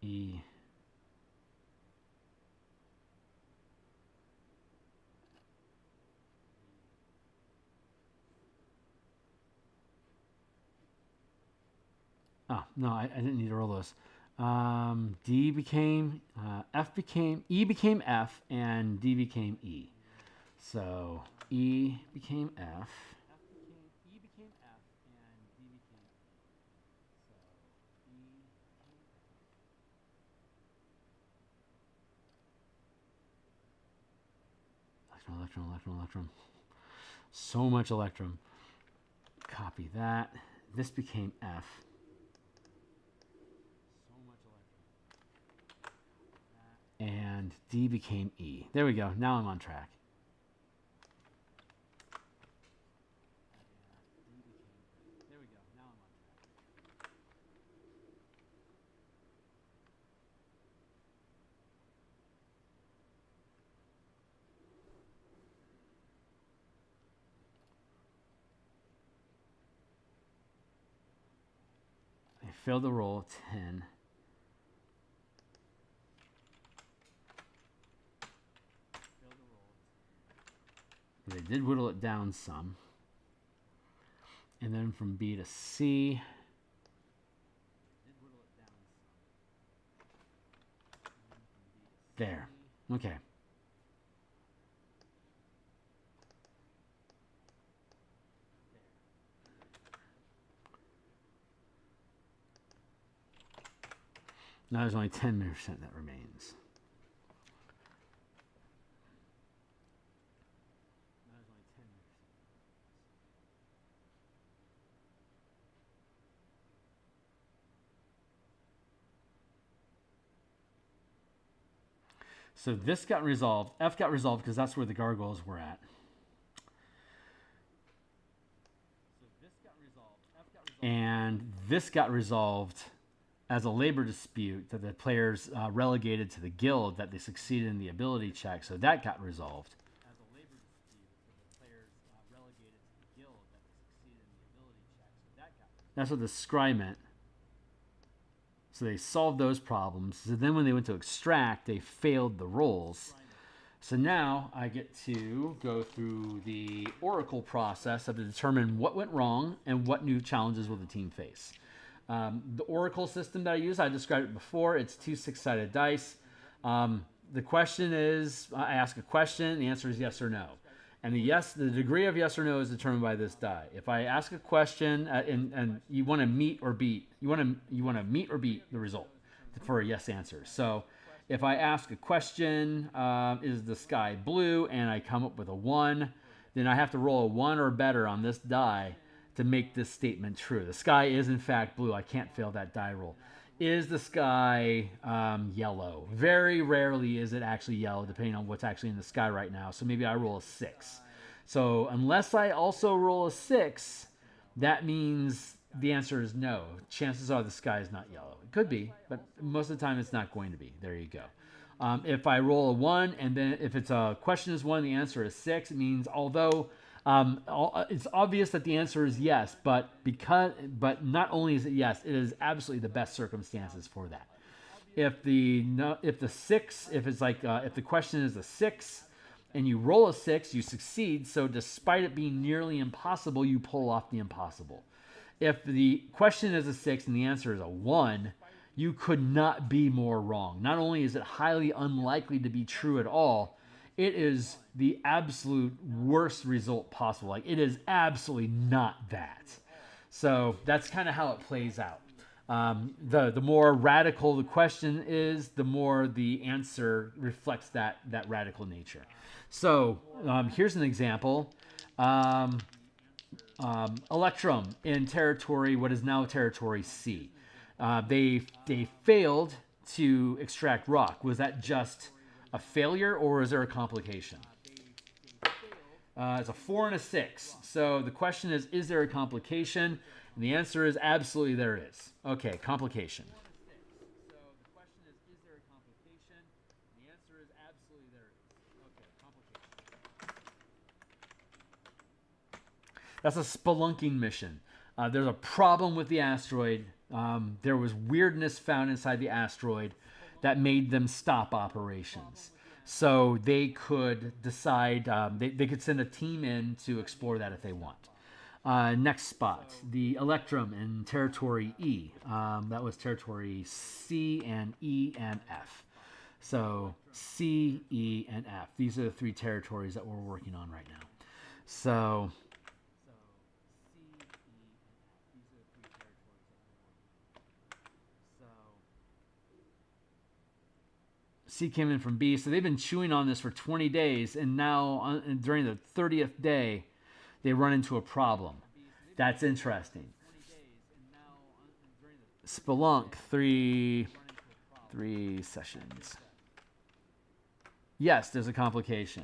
E. Oh, no, I didn't need to roll those. D became F became E became F, and D became E. So E became F. Electrum. So much electrum. Copy that. This became F. And D became E. There we go. Now I'm on track. I failed the roll 10. They did whittle it down some. And then from B to C. There. Okay. Now there's only 10% that remains. So this got resolved. F got resolved because that's where the gargoyles were at. And this got resolved as a labor dispute that the players relegated to the guild that they succeeded in the ability check. So that got resolved. That's what the scry meant. So they solved those problems. So then when they went to extract, they failed the rolls. So now I get to go through the oracle process to determine what went wrong and what new challenges will the team face. The oracle system that I use, I described it before. It's 2 6-sided dice. The question is, I ask a question, the answer is yes or no. And the degree of yes or no is determined by this die. If I ask a question and you want to meet or beat, you want to meet or beat the result for a yes answer. So if I ask a question, is the sky blue, and I come up with a 1, then I have to roll a 1 or better on this die to make this statement true. The sky is in fact blue. I can't fail that die roll. Is the sky yellow? Very rarely is it actually yellow, depending on what's actually in the sky right now. So maybe I roll a 6. So unless I also roll a 6, that means the answer is no. Chances are the sky is not yellow. It could be, but most of the time it's not going to be. There you go. If I roll a 1, and then if it's a question is 1, the answer is 6, it means although it's obvious that the answer is yes, but not only is it yes, it is absolutely the best circumstances for that. If the question is a 6 and you roll a 6, you succeed. So despite it being nearly impossible, you pull off the impossible. If the question is a 6 and the answer is a 1, you could not be more wrong. Not only is it highly unlikely to be true at all, it is the absolute worst result possible. Like, it is absolutely not that. So that's kind of how it plays out. The more radical the question is, the more the answer reflects that radical nature. So here's an example. Electrum in territory, what is now territory C. They failed to extract rock. Was that just a failure, or is there a complication? It's a 4 and a 6. So the question is there a complication? And the answer is absolutely there is. Okay, complication. That's a spelunking mission. There's a problem with the asteroid. There was weirdness found inside the asteroid that made them stop operations. So they could decide, they could send a team in to explore that if they want. Next spot, the Electrum in territory E. That was territory C and E and F. So C, E, and F. These are the 3 territories that we're working on right now. So C came in from B. So they've been chewing on this for 20 days, and now during the 30th day, they run into a problem. That's interesting. Spelunk, three sessions. Yes, there's a complication.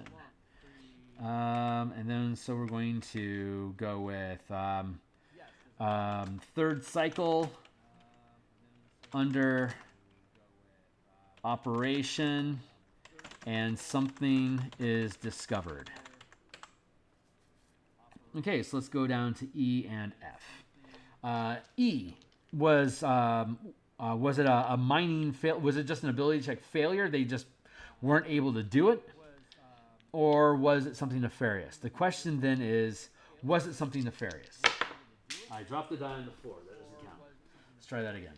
And then so we're going to go with third cycle under operation, and something is discovered. Okay, so let's go down to E and F. E was it a mining fail? Was it just an ability check failure? They just weren't able to do it, or was it something nefarious? The question then is, was it something nefarious? I dropped the die on the floor. That doesn't count. Let's try that again.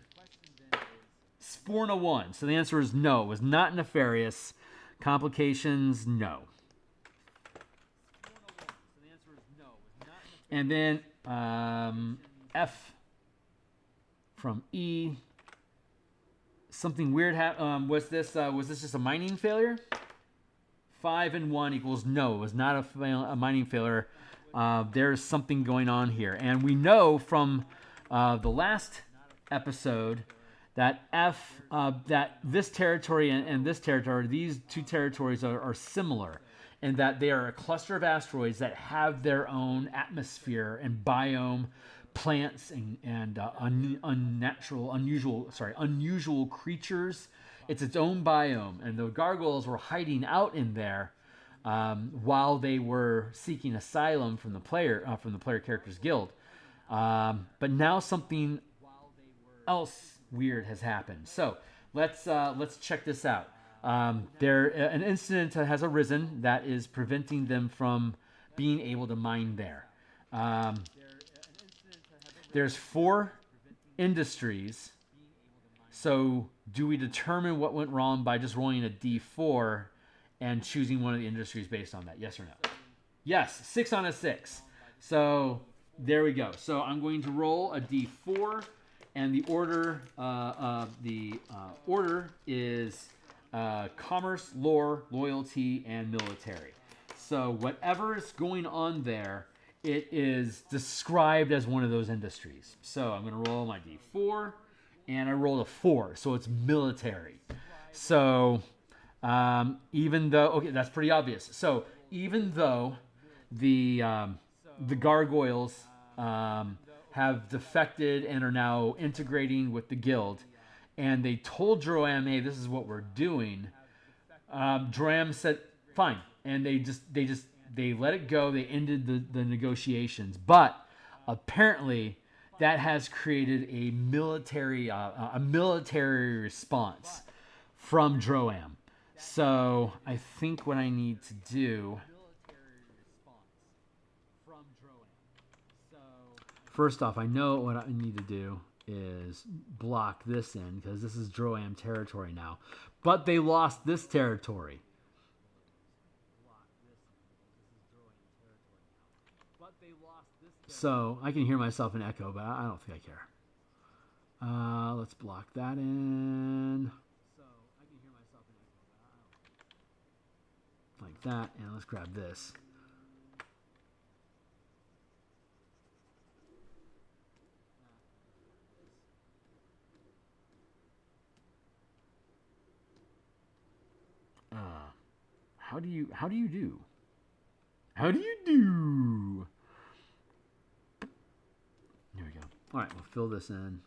It's 4 and a 1. So the answer is no. It was not nefarious. Complications, no. And then F from E. Something weird happened. Was this just a mining failure? 5 and 1 equals no. It was not a mining failure. There's something going on here, and we know from the last episode that that this territory and this territory, these 2 territories are similar, in that they are a cluster of asteroids that have their own atmosphere and biome, plants and unusual creatures. It's its own biome, and the gargoyles were hiding out in there while they were seeking asylum from the player characters guild. But now something else weird has happened. So let's check this out. An incident has arisen that is preventing them from being able to mine there. There's 4 industries. So do we determine what went wrong by just rolling a D4 and choosing one of the industries based on that? Yes or no? Yes, 6 on a 6. So there we go. So I'm going to roll a D4, and the order is commerce, lore, loyalty, and military. So whatever is going on there, it is described as one of those industries. So I'm going to roll my D4, and I rolled a 4, so it's military. So even though, okay, that's pretty obvious. So even though the gargoyles have defected and are now integrating with the guild, and they told Droam, hey, this is what we're doing, Droam said, fine, and they let it go. They ended the negotiations, but apparently that has created a military response from Droam. So I think what I need to do, first off, I know what I need to do is block this in, because this is Droam territory now. But they lost this territory. So I can hear myself in echo, but I don't think I care. Let's block that in. Like that, and let's grab this. How do you do? How do you do? Here we go. All right, we'll fill this in.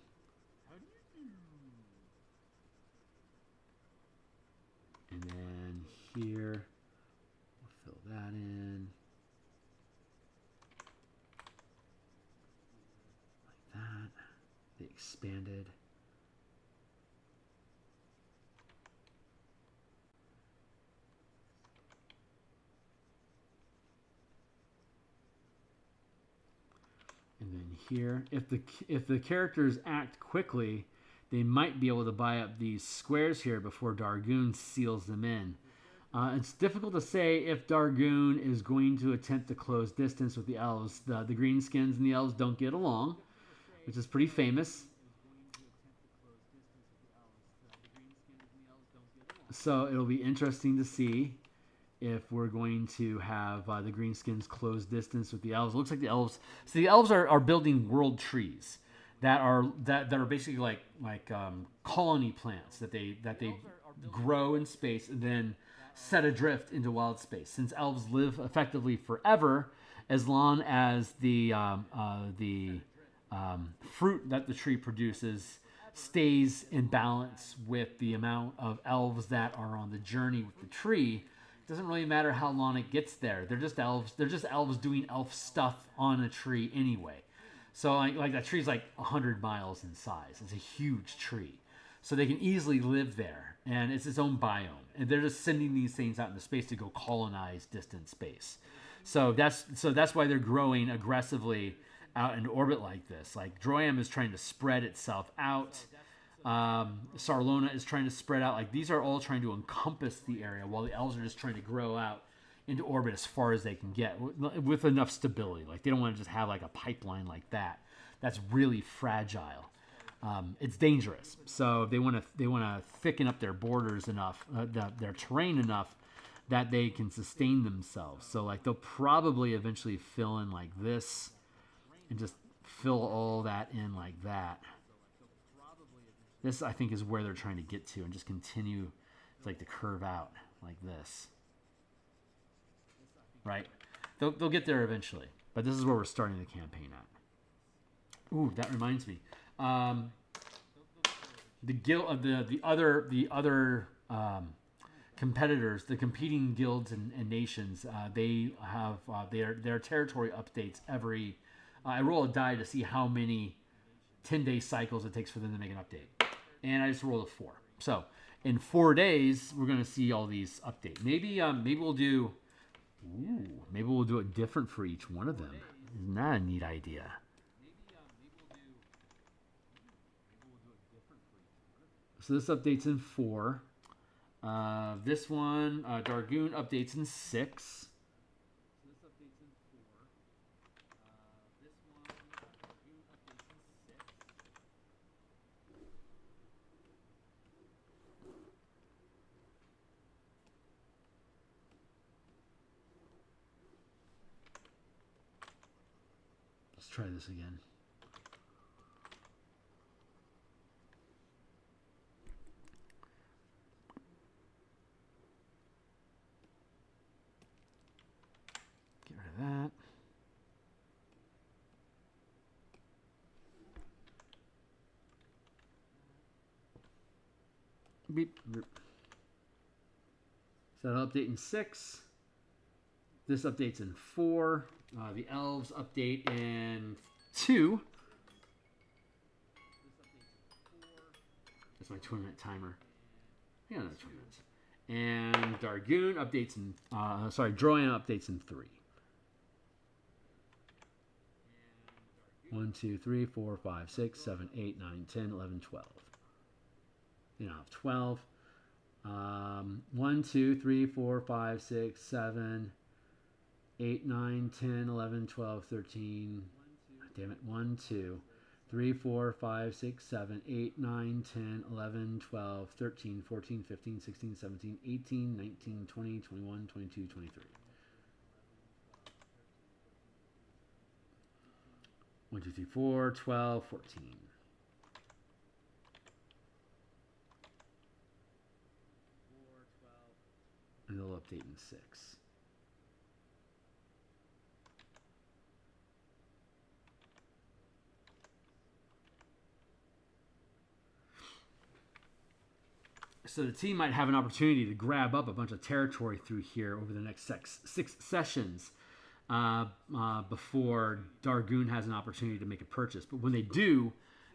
And then here, we'll fill that in. Like that. They expanded. in here. If the characters act quickly, they might be able to buy up these squares here before Dargoon seals them in. It's difficult to say if Dargoon is going to attempt to close distance with the elves. The greenskins and the elves don't get along, which is pretty famous. So it'll be interesting to see if we're going to have the greenskins close distance with the elves. It looks like the elves. So the elves are building world trees that are basically like colony plants that they grow in space and then set adrift into wild space. Since elves live effectively forever, as long as the fruit that the tree produces stays in balance with the amount of elves that are on the journey with the tree. It doesn't really matter how long it gets there. They're just elves. They're just elves doing elf stuff on a tree anyway. So like that tree's like 100 miles in size. It's a huge tree. So they can easily live there, and it's its own biome. And they're just sending these things out into space to go colonize distant space. So that's why they're growing aggressively out in orbit like this. Like Droyam is trying to spread itself out. Sarlona is trying to spread out. Like these are all trying to encompass the area, while the elves are just trying to grow out into orbit as far as they can get with enough stability. Like they don't want to just have like a pipeline like that. That's really fragile. It's dangerous. So they want to thicken up their borders enough, their terrain enough that they can sustain themselves. So like they'll probably eventually fill in like this and just fill all that in like that. This, I think, is where they're trying to get to and just continue like to curve out like this. Right? They'll get there eventually. But this is where we're starting the campaign at. Ooh, that reminds me. The guild, the other competitors, the competing guilds and nations, they have their territory updates every. I roll a die to see how many 10-day cycles it takes for them to make an update, and I just rolled a 4. So in 4 days, we're gonna see all these updates. Maybe we'll do. Maybe we'll do it different for each one of them. Isn't that a neat idea? So this updates in 4. This one, Dargoon updates in 6. Let's try this again. That. Beep. So that'll update in 6. This updates in 4. The elves update in 2. That's my 20-minute timer. Yeah, another 20 minutes. And Dargoon updates in Droyan updates in 3. 1, 2, 3, 4, 5, 6, 7, 8, 9, 10, 11, 12. You know, 12. 1, 2, 3, 4, 5, 6, 7, 8, 9, 10, 11, 12, 13. Damn it. 1, 2, 3, 4, 5, 6, 7, 8, 9, 10, 11, 12, 13, 14, 15, 16, 17, 18, 19, 20, 21, 22, 23. 1, 2, 3, 4, 12, 14. And it'll update in 6. So the team might have an opportunity to grab up a bunch of territory through here over the next 6 sessions. Before Dargoon has an opportunity to make a purchase. But when they do,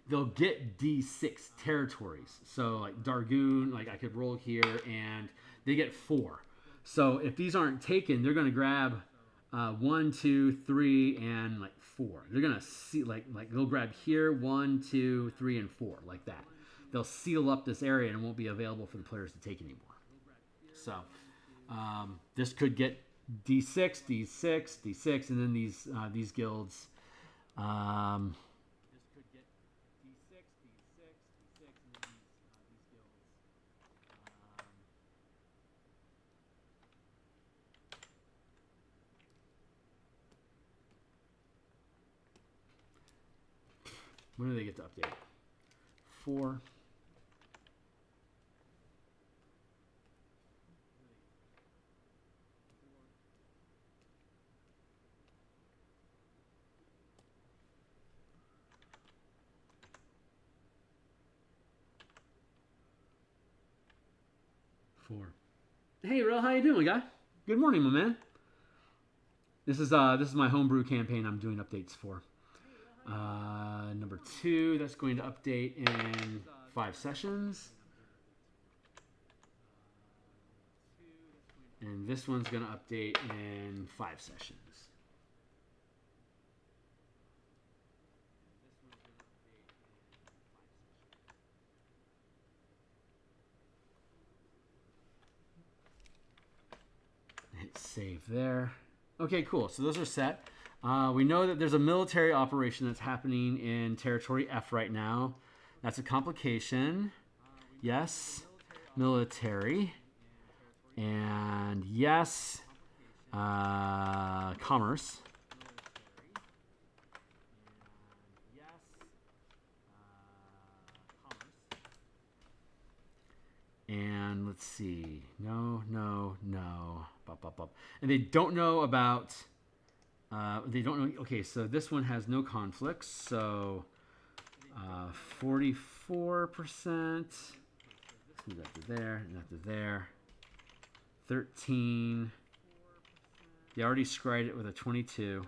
they'll get D6 territories. So like Dargoon, like I could roll here and they get 4. So if these aren't taken, they're going to grab 1, 2, 3, and like 4. They're gonna see like they'll grab here 1, 2, 3, and 4 like that. They'll seal up this area and it won't be available for the players to take anymore. So this could get D6, D6, D6, and then these guilds. This could get D6, D6, D6, and then these guilds. When do they get to update? 4. Hey, Real, how you doing, guy? Good morning, my man. This is my homebrew campaign I'm doing updates for. Number 2, that's going to update in 5 sessions. And this one's going to update in 5 sessions. Hit save there. Okay, cool. So those are set. We know that there's a military operation that's happening in Territory F right now. That's a complication. Yes, military. And yes, commerce. And let's see. No. Bop, bop, bop. And they don't know about... they don't know... Okay, so this one has no conflicts. So 44%. Let's move that to there and that to there. 13. They already scried it with a 22.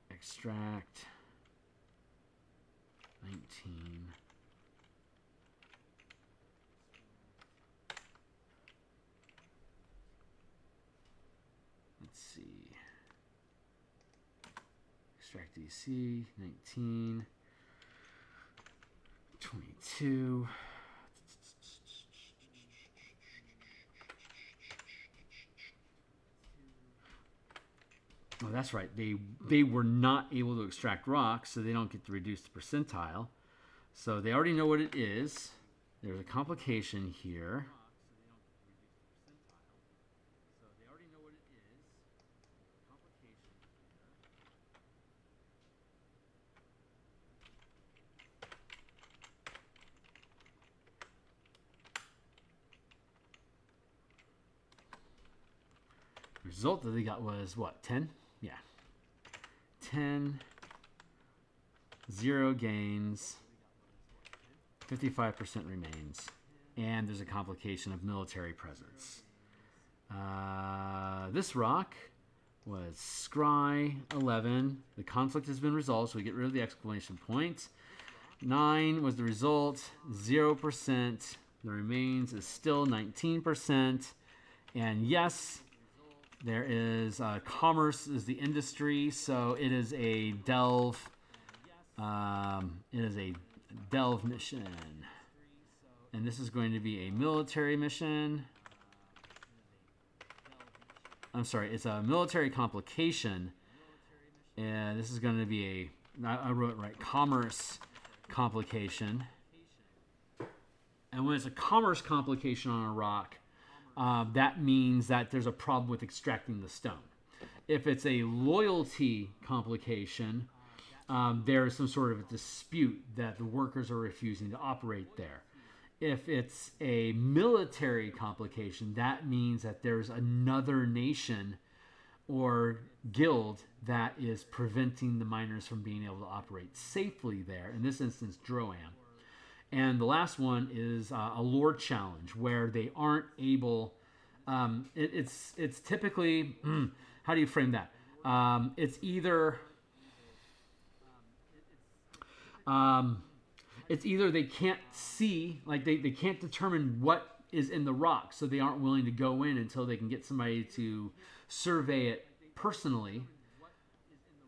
Extract. 19. Let's see. Extract DC. 19. 22. Oh, that's right. They were not able to extract rocks, so they don't get to reduce the percentile. So they already know what it is. There's a complication here. Result that they got was what? 10? Yeah. 10. 0 gains. 55% remains. And there's a complication of military presence. This rock was Scry 11. The conflict has been resolved, so we get rid of the exclamation point. 9 was the result. 0%. The remains is still 19%. And yes, there is commerce is the industry, so it is a delve. It is a delve mission, and this is going to be a military mission. I'm sorry, it's a military complication, and this is going to be I wrote it right, commerce complication. And when it's a commerce complication on a rock, that means that there's a problem with extracting the stone. If it's a loyalty complication, there is some sort of a dispute that the workers are refusing to operate there. If it's a military complication, that means that there's another nation or guild that is preventing the miners from being able to operate safely there. In this instance, Droam. And the last one is a lore challenge where they aren't able. It's typically how do you frame that? It's either it's either they can't see, like they can't determine what is in the rock, so they aren't willing to go in until they can get somebody to survey it personally.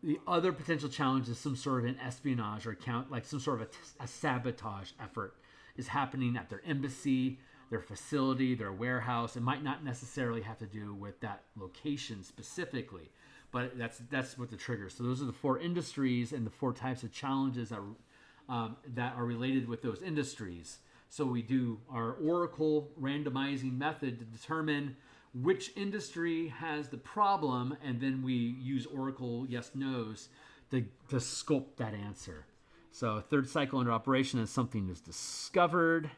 The other potential challenge is some sort of an espionage or like some sort of a sabotage effort is happening at their embassy, their facility, their warehouse. It might not necessarily have to do with that location specifically, but that's what the triggers. So those are the 4 industries and the 4 types of challenges that are related with those industries. So we do our Oracle randomizing method to determine which industry has the problem, and then we use Oracle yes/nos to sculpt that answer. So third cycle under operation is something is discovered.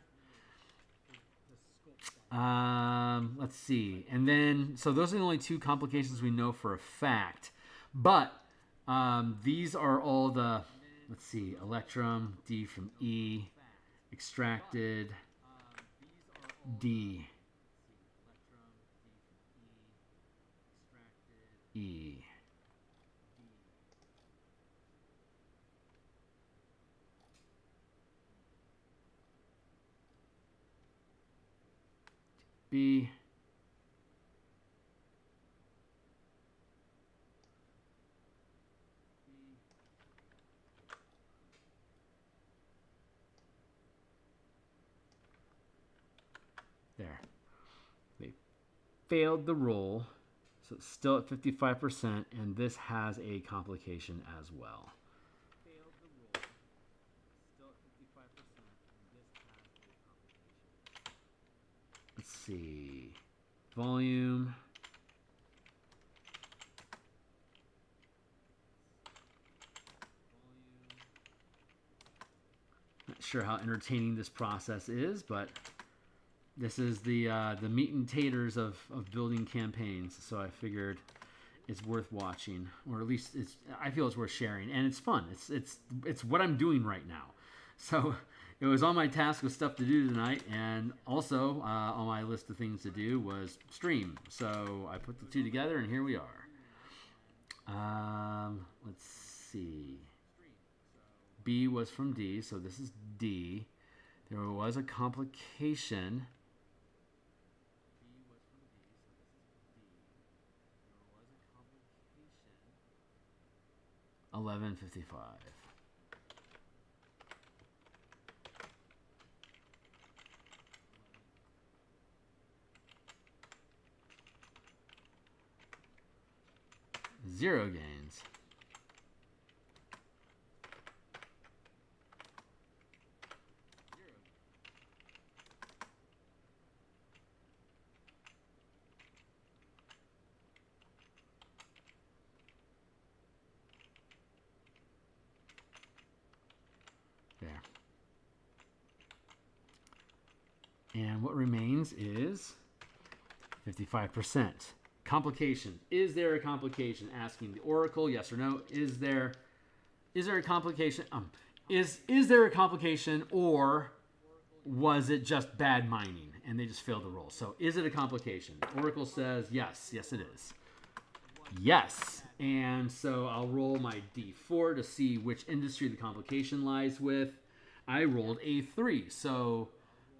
Let's see. And then, so those are the only 2 complications we know for a fact. But these are all the, let's see, Electrum, D from E, extracted, D, E. B. There. They failed the roll, so it's still at 55%, and this has a complication as well. Let's see. Volume. Not sure how entertaining this process is, but this is the meat and taters of building campaigns. So I figured it's worth watching, or at least I feel it's worth sharing, and it's fun. It's what I'm doing right now. So it was on my task of stuff to do tonight, and also on my list of things to do was stream. So I put the 2 together, and here we are. Let's see. B was from D, so this is D. There was a complication. 11:55. Zero gains. There. And what remains is 55%. Complication. Is there a complication? Asking the Oracle, yes or no. Is there a complication? Is there a complication, or was it just bad mining and they just failed to roll? So is it a complication? Oracle says yes. Yes, it is. Yes. And so I'll roll my D4 to see which industry the complication lies with. I rolled a 3. So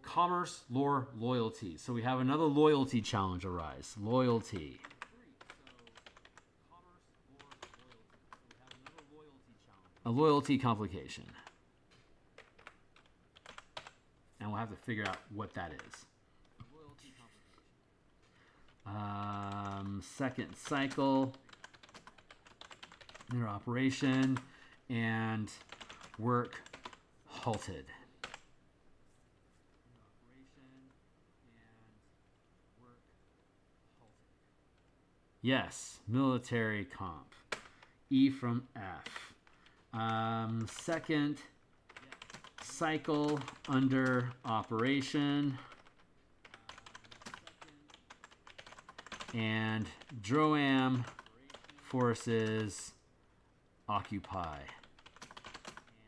commerce, lore, loyalty. So we have another loyalty challenge arise. Loyalty. A loyalty complication. And we'll have to figure out what that is. Second cycle. Their operation. And work halted. Yes, military comp. E from F. Second cycle under operation. And Droam forces occupy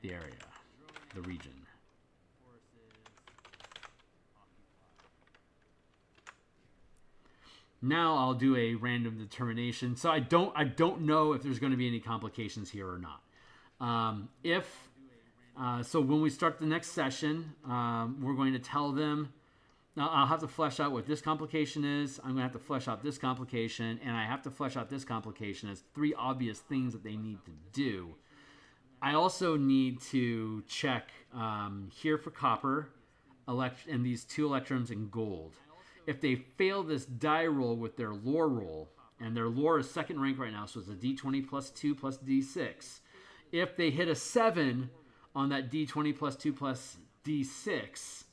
the area, the region. Now I'll do a random determination. So I don't know if there's going to be any complications here or not. If So when we start the next session, we're going to tell them, I'll have to flesh out what this complication is. I'm going to have to flesh out this complication, and I have to flesh out this complication as 3 obvious things that they need to do. I also need to check here for copper, and these 2 electrons in gold. If they fail this die roll with their lore roll, and their lore is 2nd rank right now, so it's a d20 plus 2 plus d6. If they hit a 7 on that d20 plus 2 plus d6,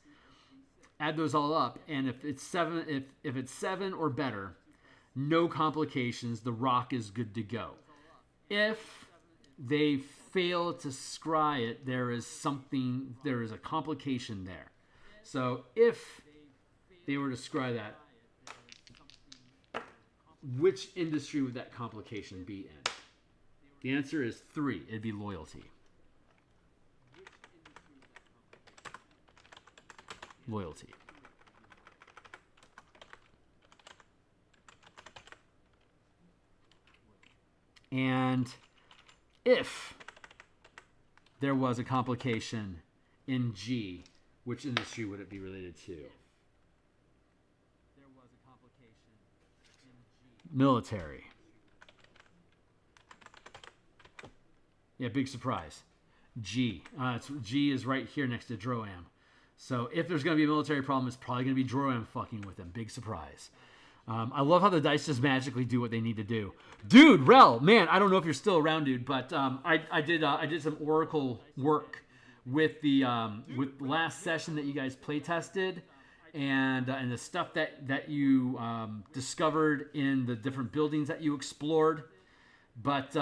add those all up, and if it's 7, if it's 7 or better, no complications, the rock is good to go. If they fail to scry it, there is a complication there. So if they were to scry that, which industry would that complication be in? The answer is 3. It'd be loyalty. Loyalty. And if there was a complication in G, which industry would it be related to? Military. Yeah, big surprise. G. G is right here next to Droam. So if there's going to be a military problem, it's probably going to be Droam fucking with them. Big surprise. I love how the dice just magically do what they need to do. Dude, Rel, man, I don't know if you're still around, dude, but I did some Oracle work with the last session that you guys play tested. And the stuff that you discovered in the different buildings that you explored. But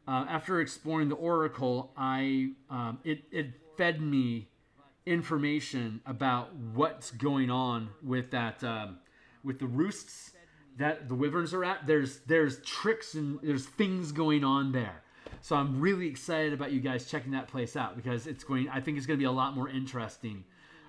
after exploring the Oracle, it fed me information about what's going on with that with the roosts that the wyverns are at. There's tricks and there's things going on there. So I'm really excited about you guys checking that place out, because I think it's going to be a lot more interesting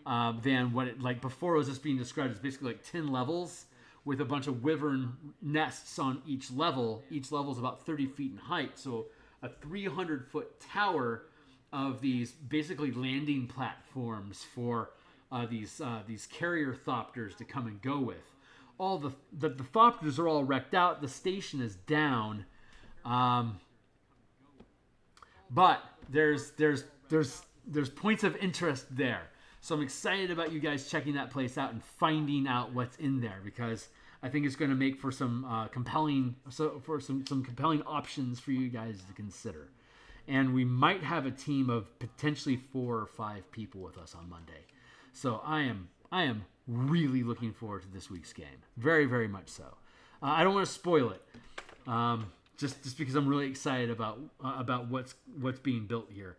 than what it, like before it was just being described as basically like 10 levels with a bunch of wyvern nests on each level. Each level is about 30 feet in height. So a 300-foot tower of these basically landing platforms for these carrier thopters to come and go with. All the thopters are all wrecked out. The station is down. But there's points of interest there. So I'm excited about you guys checking that place out and finding out what's in there, because I think it's going to make for some compelling options for you guys to consider. And we might have a team of potentially 4 or 5 people with us on Monday. So I am really looking forward to this week's game. Very, very much so. I don't want to spoil it, just because I'm really excited about what's being built here.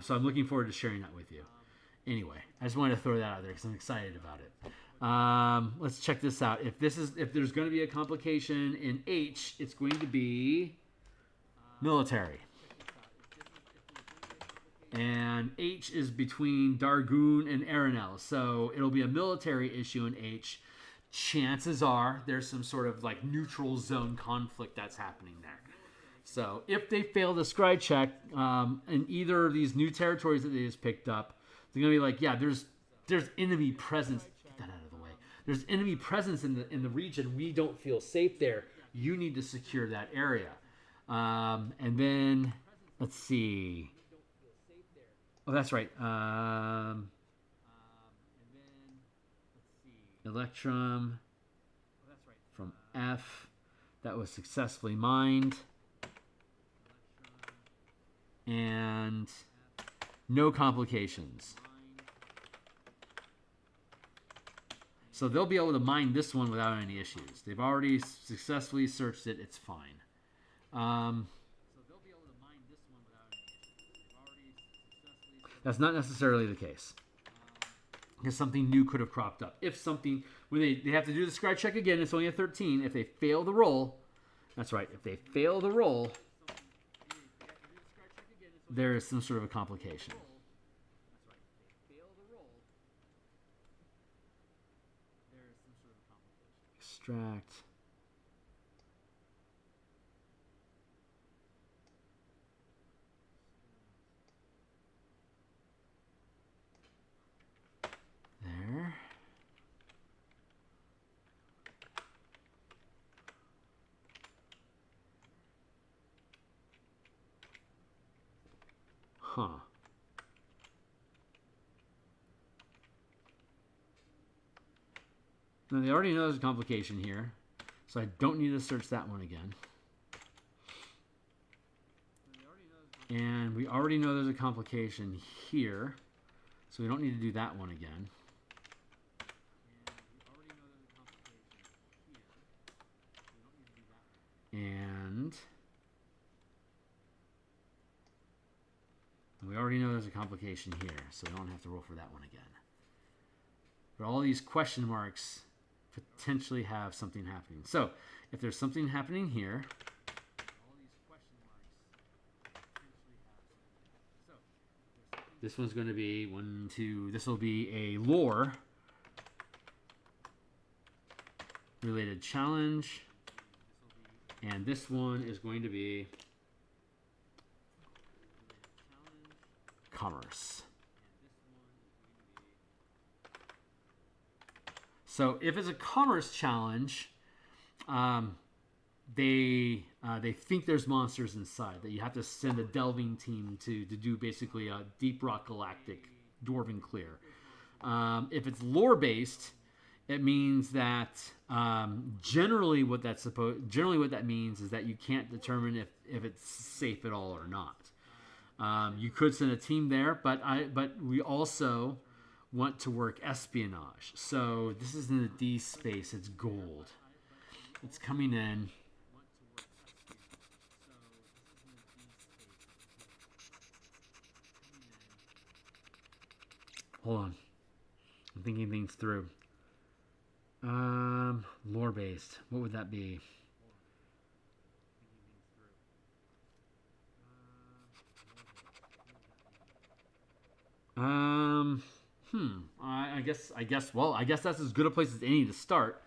So I'm looking forward to sharing that with you. Anyway, I just wanted to throw that out there because I'm excited about it. Let's check this out. If there's going to be a complication in H, it's going to be military. And H is between Dargoon and Aranel. So it'll be a military issue in H. Chances are there's some sort of like neutral zone conflict that's happening there. So if they fail the scry check in either of these new territories that they just picked up, they're going to be like, yeah, there's enemy presence. Get that out of the way. There's enemy presence in the region. We don't feel safe there. You need to secure that area. And then, let's see. Oh, that's right. Electrum from F. That was successfully mined. And no complications. So they'll be able to mine this one without any issues. They've already successfully searched it. It's fine. That's not necessarily the case, because something new could have cropped up. If something, when they have to do the scry check again, it's only a 13. If they fail the roll, that's right. If they fail the roll, there is some sort of a complication. Extract. Huh. Now they already know there's a complication here, so I don't need to search that one again. And we already know there's a complication here, so we don't need to do that one again. And we already know there's a complication here, so we don't have to roll for that one again. But all these question marks potentially have something happening. So if there's something happening here, this one's going to be 1, 2. This will be a lore related challenge. And this one is going to be commerce. So if it's a commerce challenge, they think there's monsters inside, that you have to send a delving team to do basically a Deep Rock Galactic Dwarven clear. If it's lore based, it means that generally what that means is that you can't determine if it's safe at all or not. You could send a team there, but we also want to work espionage. So this is in the D space. It's gold. It's coming in. Hold on. I'm thinking things through. Lore based. What would that be? I guess that's as good a place as any to start.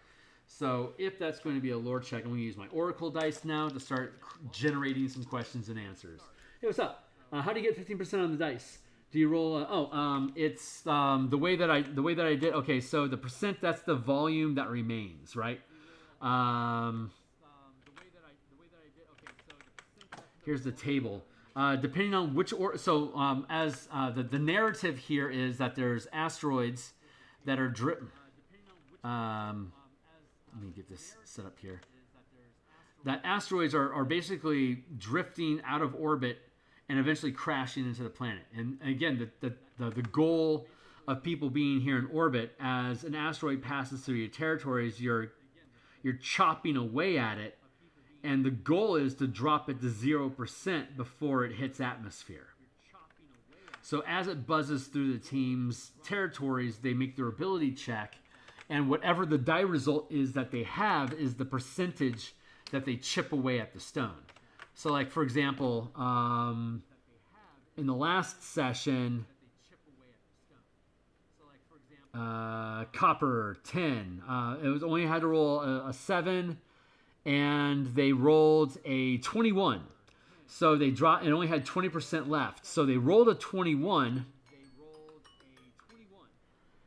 So if that's going to be a lore check, I'm going to use my Oracle dice now to start generating some questions and answers. Hey, what's up? How do you get 15% on the dice? Do you roll? It's the way that I did. Okay, so the percent, that's the volume that remains, right? Here's the table. Depending on which the narrative here is that there's asteroids that are let me get this set up here. That asteroids are basically drifting out of orbit and eventually crashing into the planet. And again, the goal of people being here in orbit, as an asteroid passes through your territories, you're chopping away at it, and the goal is to drop it to 0% before it hits atmosphere. So as it buzzes through the team's territories, they make their ability check, and whatever the die result is that they have is the percentage that they chip away at the stone. So, like, for example, in the last session, copper 10. It was only had to roll a 7, and they rolled a 21. So they dropped and only had 20% left. So they rolled a 21.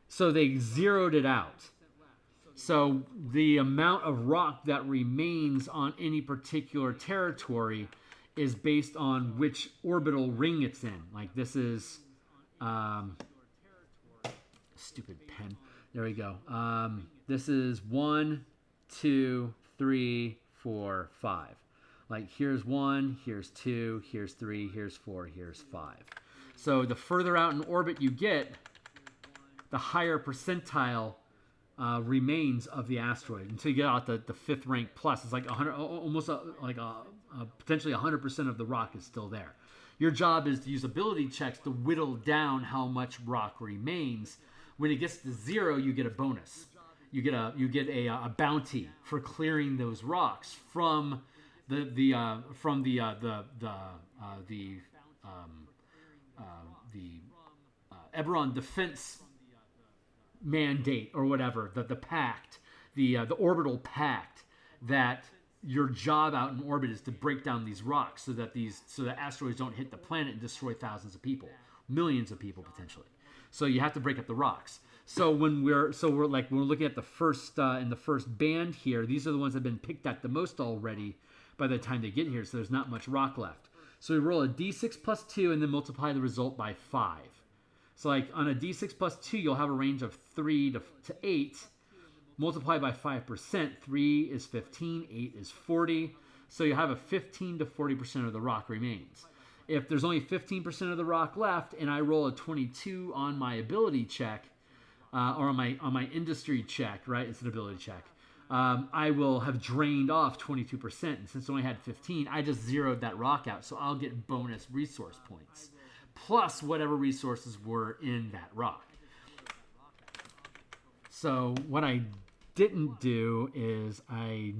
So they zeroed it out. So the amount of rock that remains on any particular territory is based on which orbital ring it's in. Like this is stupid pen. There we go. This is 1, 2, 3, 4, 5. Like here's 1, here's 2, here's 3, here's 4, here's 5. So the further out in orbit you get, the higher percentile remains of the asteroid until you get out the 5th rank plus. It's like 100, almost potentially 100% of the rock is still there. Your job is to use ability checks to whittle down how much rock remains. When it gets to 0, you get a bonus. You get a bounty for clearing those rocks from the eberron defense mandate or whatever, the pact, the orbital pact, that your job out in orbit is to break down these rocks so that asteroids don't hit the planet and destroy thousands of people, millions of people potentially. So you have to break up the rocks. So when we're looking at the first in the first band here, these are the ones that have been picked at the most already by the time they get here. So there's not much rock left. So we roll a d6 plus 2 and then multiply the result by 5. So like on a d6 plus 2, you'll have a range of 3 to 8. Multiply by 5%. 3 is 15, 8 is 40. So you have a 15 to 40% of the rock remains. If there's only 15% of the rock left and I roll a 22 on my ability check, or on my industry check, right? It's an ability check. I will have drained off 22%. And since I only had 15, I just zeroed that rock out. So I'll get bonus resource points, plus whatever resources were in that rock. So what I didn't do is I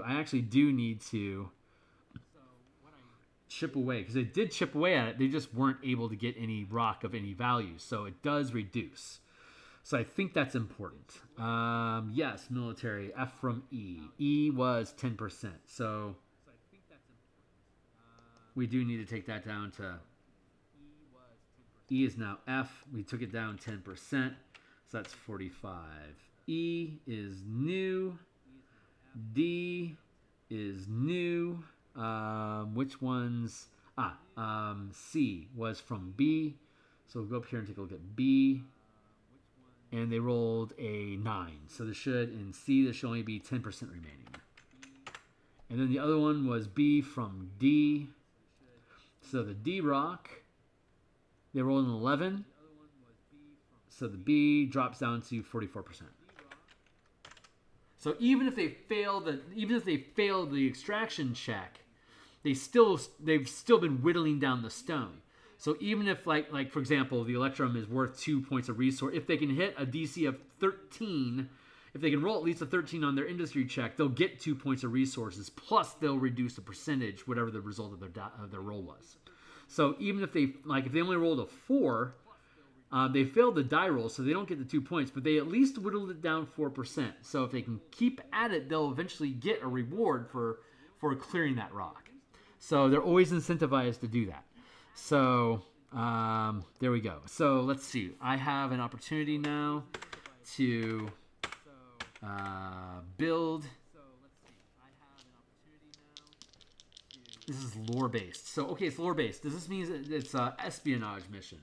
actually do need to chip away, because they did chip away at it. They just weren't able to get any rock of any value. So it does reduce. So I think that's important. Yes, military, F from E. E was 10%. So we do need to take that down to... E is now F. We took it down 10%. So that's 45. E is new. D is new. Which ones? C was from B. So we'll go up here and take a look at B. And they rolled a 9. So there should, in C, there should only be 10% remaining. And then the other one was B from D. So the D rock, they rolled an 11. So the B drops down to 44%. So even if they fail the extraction check, they've still been whittling down the stone. So even if, like for example, the Electrum is worth 2 points of resource, if they can hit a DC of 13, if they can roll at least a 13 on their industry check, they'll get 2 points of resources, plus they'll reduce the percentage, whatever the result of their roll was. So even if they only rolled a 4, they failed the die roll, so they don't get the 2 points, but they at least whittled it down 4%. So if they can keep at it, they'll eventually get a reward for clearing that rock. So they're always incentivized to do that. So there we go. So let's see. I have an opportunity now to build. This is lore-based. So, okay, it's lore-based. Does this mean it's an espionage mission?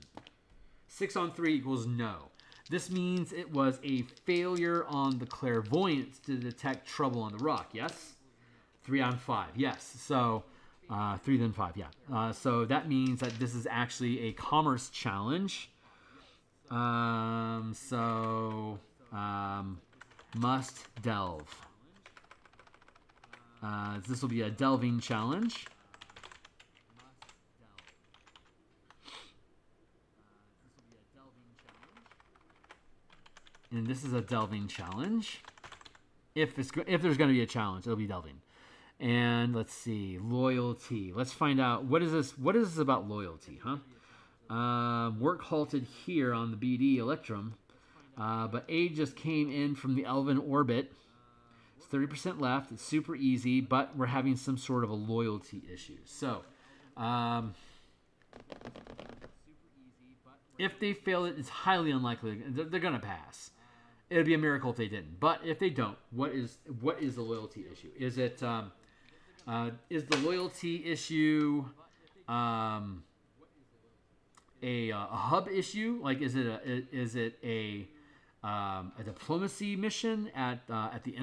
6 on 3 equals no. This means it was a failure on the clairvoyance to detect trouble on the rock, yes? 3 on 5, yes. So... 3 then 5, yeah. So that means that this is actually a commerce challenge. Must delve. This will be a delving challenge. And this is a delving challenge. If there's going to be a challenge, it'll be delving. And let's see, loyalty. Let's find out, what is this about loyalty, huh? Work halted here on the BD Electrum, but aid just came in from the Elven orbit. It's 30% left. It's super easy, but we're having some sort of a loyalty issue. So, if they fail it, it's highly unlikely. They're going to pass. It would be a miracle if they didn't. But if they don't, what is the loyalty issue? Is it... is the loyalty issue a hub issue? Like, is it a diplomacy mission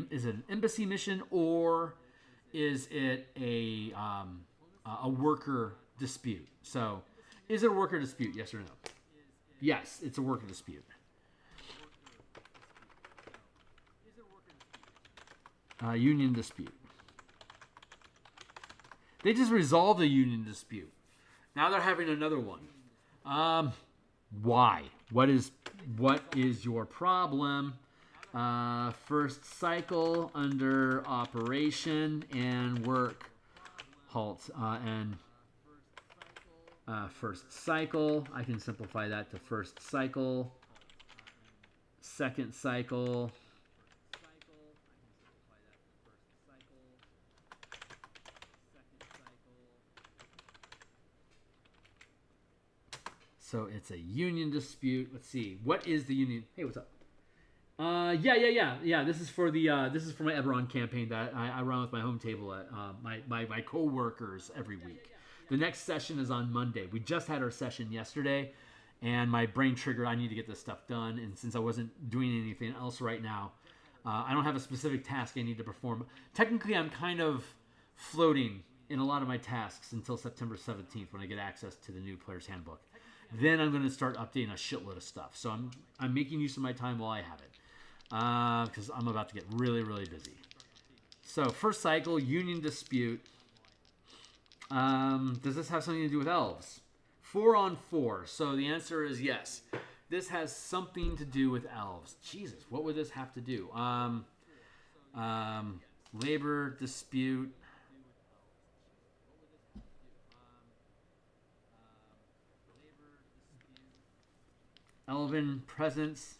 is it an embassy mission, or is it a worker dispute? So, is it a worker dispute? Yes or no? Yes, it's a worker dispute. Union dispute. They just resolved a union dispute. Now they're having another one. Why? What is your problem? First cycle under operation and work halt. And first cycle. I can simplify that to first cycle. Second cycle. So it's a union dispute. Let's see. What is the union? Hey, what's up? Yeah. This is for my eberron campaign that I run with my home table at my co-workers every week. The next session is on Monday. We just had our session yesterday, and my brain triggered, I need to get this stuff done. And since I wasn't doing anything else right now, I don't have a specific task I need to perform. Technically, I'm kind of floating in a lot of my tasks until September 17th when I get access to the new Player's Handbook. Then I'm going to start updating a shitload of stuff. So I'm making use of my time while I have it, because I'm about to get really, really busy. So first cycle, Union Dispute. Does this have something to do with elves? 4 on 4. So the answer is yes. This has something to do with elves. Jesus, what would this have to do? Labor dispute. Elven presence.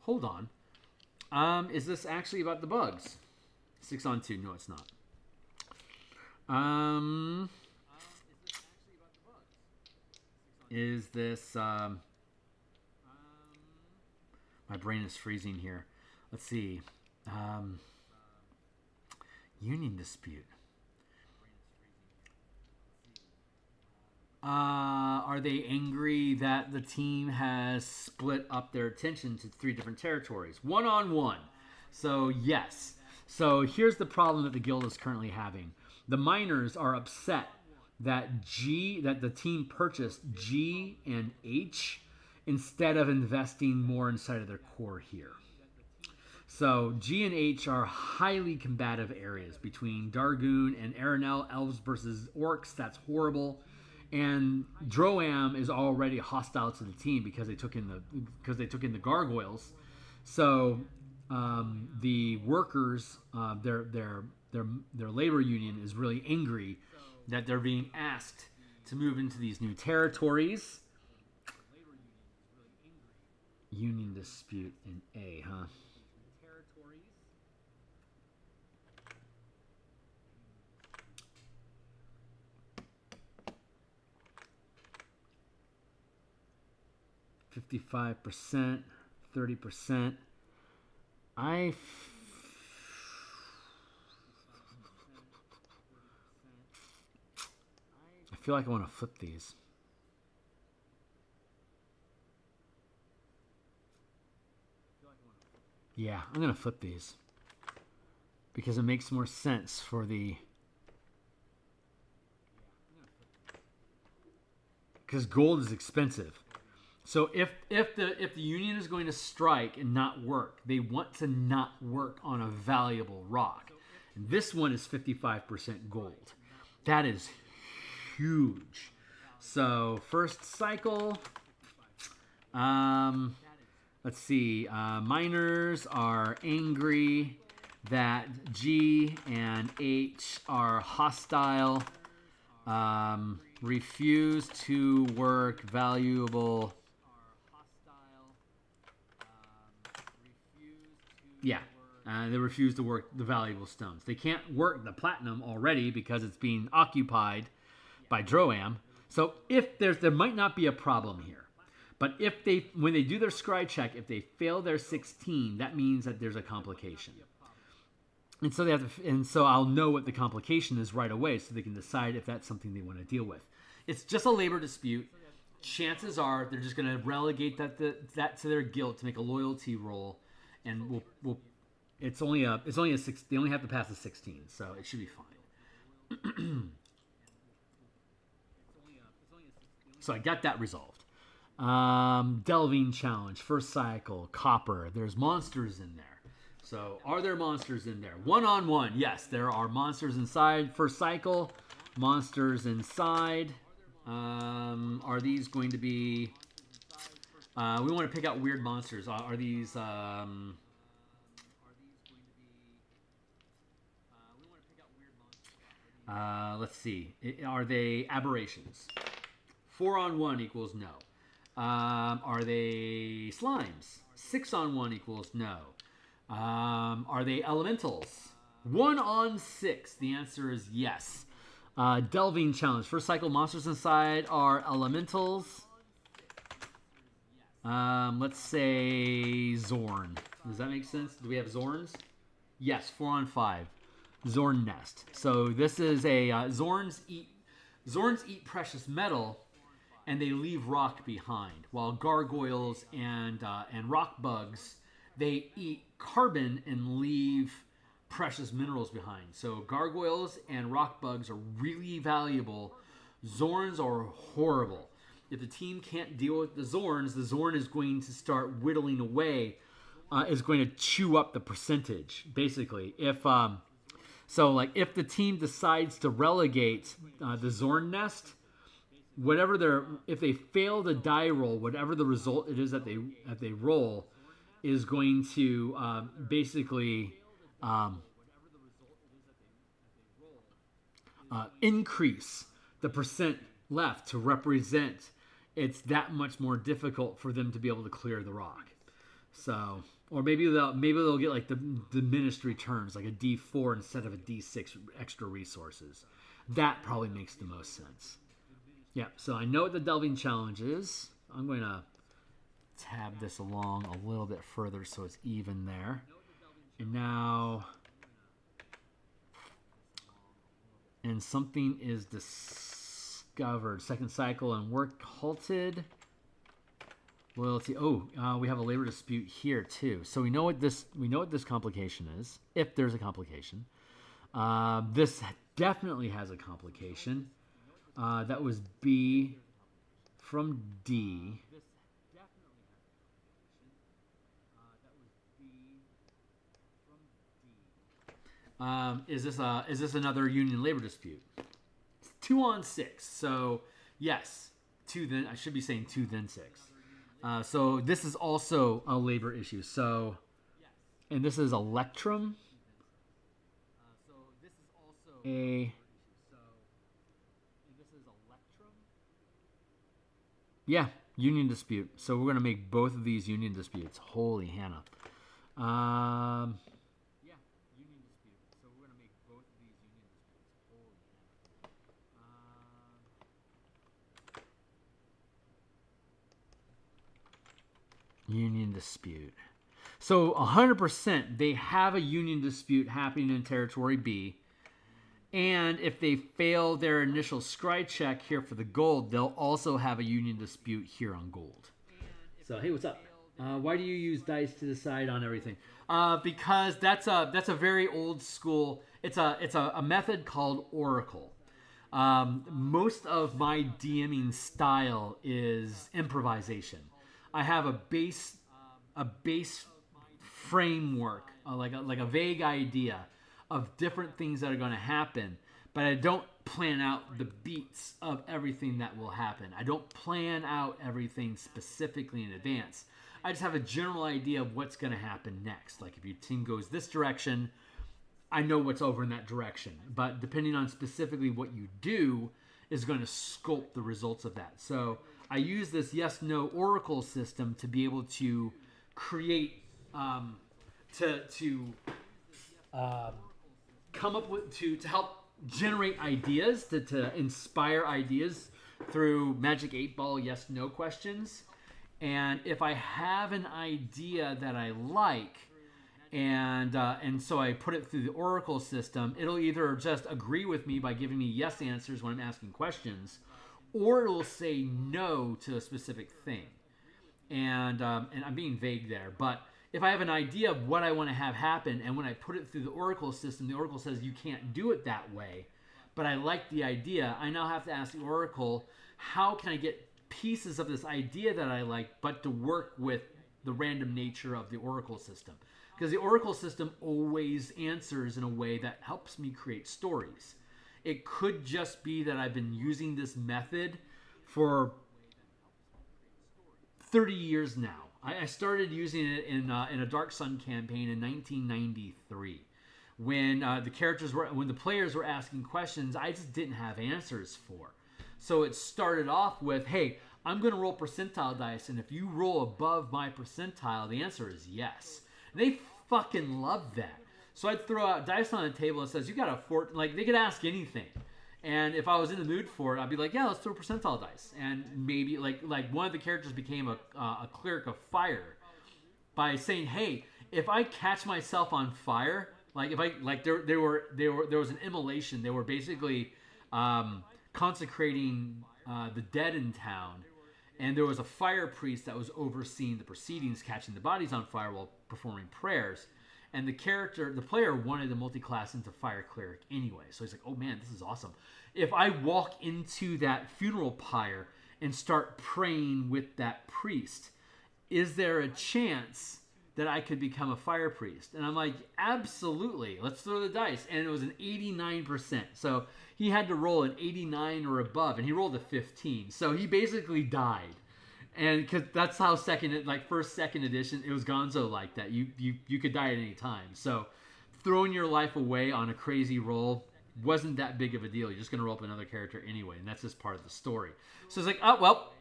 Hold on. Is this actually about the bugs? 6 on 2. No, it's not. Is this... my brain is freezing here. Let's see. Union dispute. Are they angry that the team has split up their attention to 3 different territories? 1 on 1. So, yes. So, here's the problem that the guild is currently having. The miners are upset that the team purchased G and H instead of investing more inside of their core here. So, G and H are highly combative areas between Dargoon and Aranel, elves versus orcs. That's horrible. And Droam is already hostile to the team because they took in the gargoyles. So the workers, their labor union is really angry that they're being asked to move into these new territories. Union dispute in A, huh? 55%, 30%. I feel like I want to flip these. Yeah, I'm going to flip these because it makes more sense for the... Because gold is expensive. So if the union is going to strike and not work, they want to not work on a valuable rock. And this one is 55% gold. That is huge. So first cycle. Let's see. Miners are angry that G and H are hostile. Refuse to work valuable. Yeah, they refuse to work the valuable stones. They can't work the platinum already because it's being occupied by Droam. So if there might not be a problem here. But when they do their scry check, if they fail their 16, that means that there's a complication. And so I'll know what the complication is right away so they can decide if that's something they want to deal with. It's just a labor dispute. Chances are they're just going to relegate that to their guild to make a loyalty roll. And it's only a 6. They only have to pass a 16, so it should be fine. So I got that resolved. Delving challenge, first cycle, copper. There's monsters in there. So are there monsters in there? 1 on 1. Yes, there are monsters inside. First cycle, monsters inside. Are these going to be... we want to pick out weird monsters. Are these... let's see. Are they aberrations? 4 on 1 equals no. Are they slimes? 6 on 1 equals no. Are they elementals? 1 on 6. The answer is yes. Delving challenge. First cycle monsters inside are elementals. Let's say Zorn. Does that make sense? Do we have Zorns? Yes, 4 on 5. Zorn nest. So this is a Zorns eat precious metal, and they leave rock behind. While gargoyles and rock bugs, they eat carbon and leave precious minerals behind. So gargoyles and rock bugs are really valuable. Zorns are horrible. If the team can't deal with the Zorn is going to start whittling away, is going to chew up the percentage, basically. If if the team decides to relegate the Zorn nest, if they fail the die roll, whatever the result it is that they roll, is going to basically increase the percent left to represent. It's that much more difficult for them to be able to clear the rock. So, or maybe they'll get like the diminished returns, like a D4 instead of a D6 extra resources. That probably makes the most sense. Yeah, so I know what the delving challenge is. I'm going to tab this along a little bit further so it's even there. And now, and something is discovered. Second cycle and work halted. Loyalty. Oh, we have a labor dispute here too. So we know what this complication is, if there's a complication. This definitely has a complication. That was B from D. Is this another union labor dispute? 2 on 6. So yes, 2 then I should be saying 2 then 6. So this is also a labor issue. So, and this is Electrum. Yeah, union dispute. So we're going to make both of these union disputes. Holy Hannah. Union dispute. So 100% they have a union dispute happening in Territory B. And if they fail their initial scry check here for the gold, they'll also have a union dispute here on gold. So, hey, what's up? Why do you use dice to decide on everything? Because that's a very old school. It's a method called Oracle. Most of my DMing style is improvisation. I have a base framework, like a vague idea of different things that are going to happen, but I don't plan out the beats of everything that will happen. I don't plan out everything specifically in advance. I just have a general idea of what's going to happen next. Like if your team goes this direction, I know what's over in that direction. But depending on specifically what you do is going to sculpt the results of that. So I use this yes/no oracle system to be able to create, come up with, to help generate ideas, to inspire ideas through Magic 8-Ball yes/no questions. And if I have an idea that I like, and so I put it through the oracle system, it'll either just agree with me by giving me yes answers when I'm asking questions, or it'll say no to a specific thing. And I'm being vague there, but if I have an idea of what I want to have happen, and when I put it through the oracle system, the oracle says you can't do it that way, but I like the idea, I now have to ask the oracle, how can I get pieces of this idea that I like, but to work with the random nature of the oracle system? Because the oracle system always answers in a way that helps me create stories. It could just be that I've been using this method for 30 years now. I started using it in a Dark Sun campaign in 1993. When when the players were asking questions, I just didn't have answers for. So it started off with, hey, I'm going to roll percentile dice, and if you roll above my percentile, the answer is yes. And they fucking loved that. So I'd throw out dice on the table and says, you got a 4, like they could ask anything. And if I was in the mood for it, I'd be like, yeah, let's throw percentile dice. And maybe like one of the characters became a cleric of fire by saying, hey, if I catch myself on fire, like if I like there was an immolation. They were basically consecrating the dead in town, and there was a fire priest that was overseeing the proceedings, catching the bodies on fire while performing prayers. And the player wanted to multi-class into fire cleric anyway. So he's like, oh man, this is awesome. If I walk into that funeral pyre and start praying with that priest, is there a chance that I could become a fire priest? And I'm like, absolutely. Let's throw the dice. And it was an 89%. So he had to roll an 89 or above, and he rolled a 15. So he basically died. And because that's how first, second edition, it was gonzo like that. You could die at any time. So throwing your life away on a crazy roll wasn't that big of a deal. You're just going to roll up another character anyway, and that's just part of the story. So it's like, oh, well,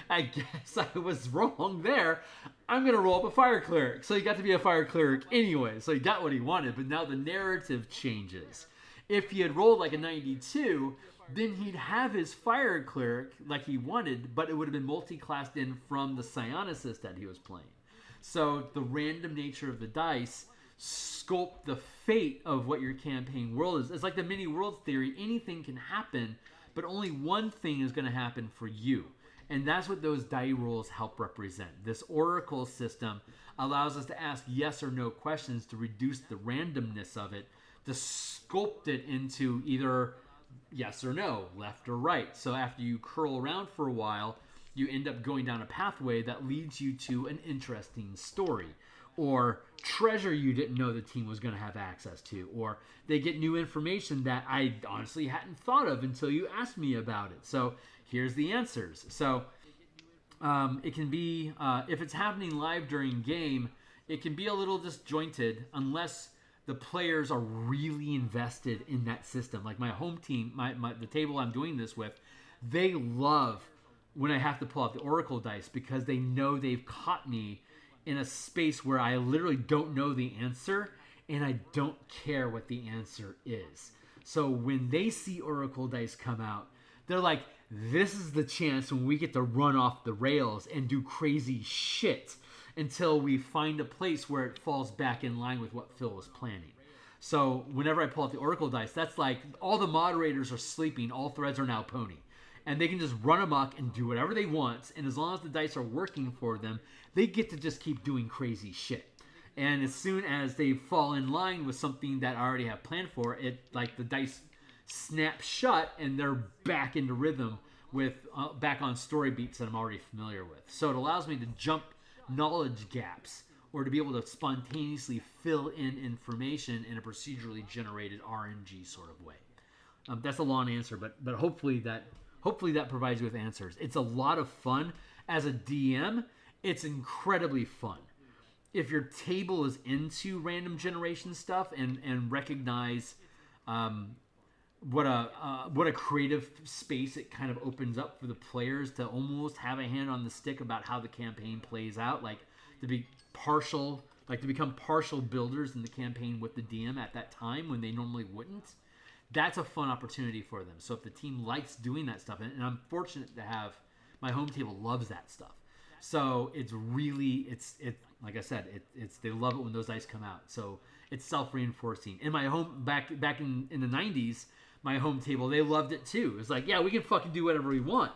I guess I was wrong there. I'm going to roll up a fire cleric. So he got to be a fire cleric anyway. So he got what he wanted, but now the narrative changes. If he had rolled like a 92, then he'd have his fire cleric like he wanted, but it would have been multi-classed in from the psionicist that he was playing. So the random nature of the dice sculpt the fate of what your campaign world is. It's like the mini world theory. Anything can happen, but only one thing is going to happen for you. And that's what those die rolls help represent. This oracle system allows us to ask yes or no questions to reduce the randomness of it, to sculpt it into either yes or no, left or right. So after you curl around for a while, you end up going down a pathway that leads you to an interesting story, or treasure you didn't know the team was going to have access to, or they get new information that I honestly hadn't thought of until you asked me about it. So here's the answers. So it can be, if it's happening live during game, it can be a little disjointed unless the players are really invested in that system. Like my home team, the table I'm doing this with, they love when I have to pull out the oracle dice because they know they've caught me in a space where I literally don't know the answer and I don't care what the answer is. So when they see oracle dice come out, they're like, this is the chance when we get to run off the rails and do crazy shit until we find a place where it falls back in line with what Phil was planning. So whenever I pull out the oracle dice, that's like all the moderators are sleeping, all threads are now pony. And they can just run amok and do whatever they want. And as long as the dice are working for them, they get to just keep doing crazy shit. And as soon as they fall in line with something that I already have planned for, it like the dice snap shut and they're back into rhythm with back on story beats that I'm already familiar with. So it allows me to jump knowledge gaps or to be able to spontaneously fill in information in a procedurally generated RNG sort of way. That's a long answer, but hopefully that provides you with answers. It's a lot of fun. As a DM, it's incredibly fun. If your table is into random generation stuff and recognize what a creative space it kind of opens up for the players to almost have a hand on the stick about how the campaign plays out, like to become partial builders in the campaign with the DM at that time when they normally wouldn't. That's a fun opportunity for them. So if the team likes doing that stuff, and I'm fortunate to have my home table loves that stuff. So it's really, like I said, they love it when those dice come out. So it's self-reinforcing. In my home, back in the 90s, my home table, they loved it too. It's like, yeah, we can fucking do whatever we want.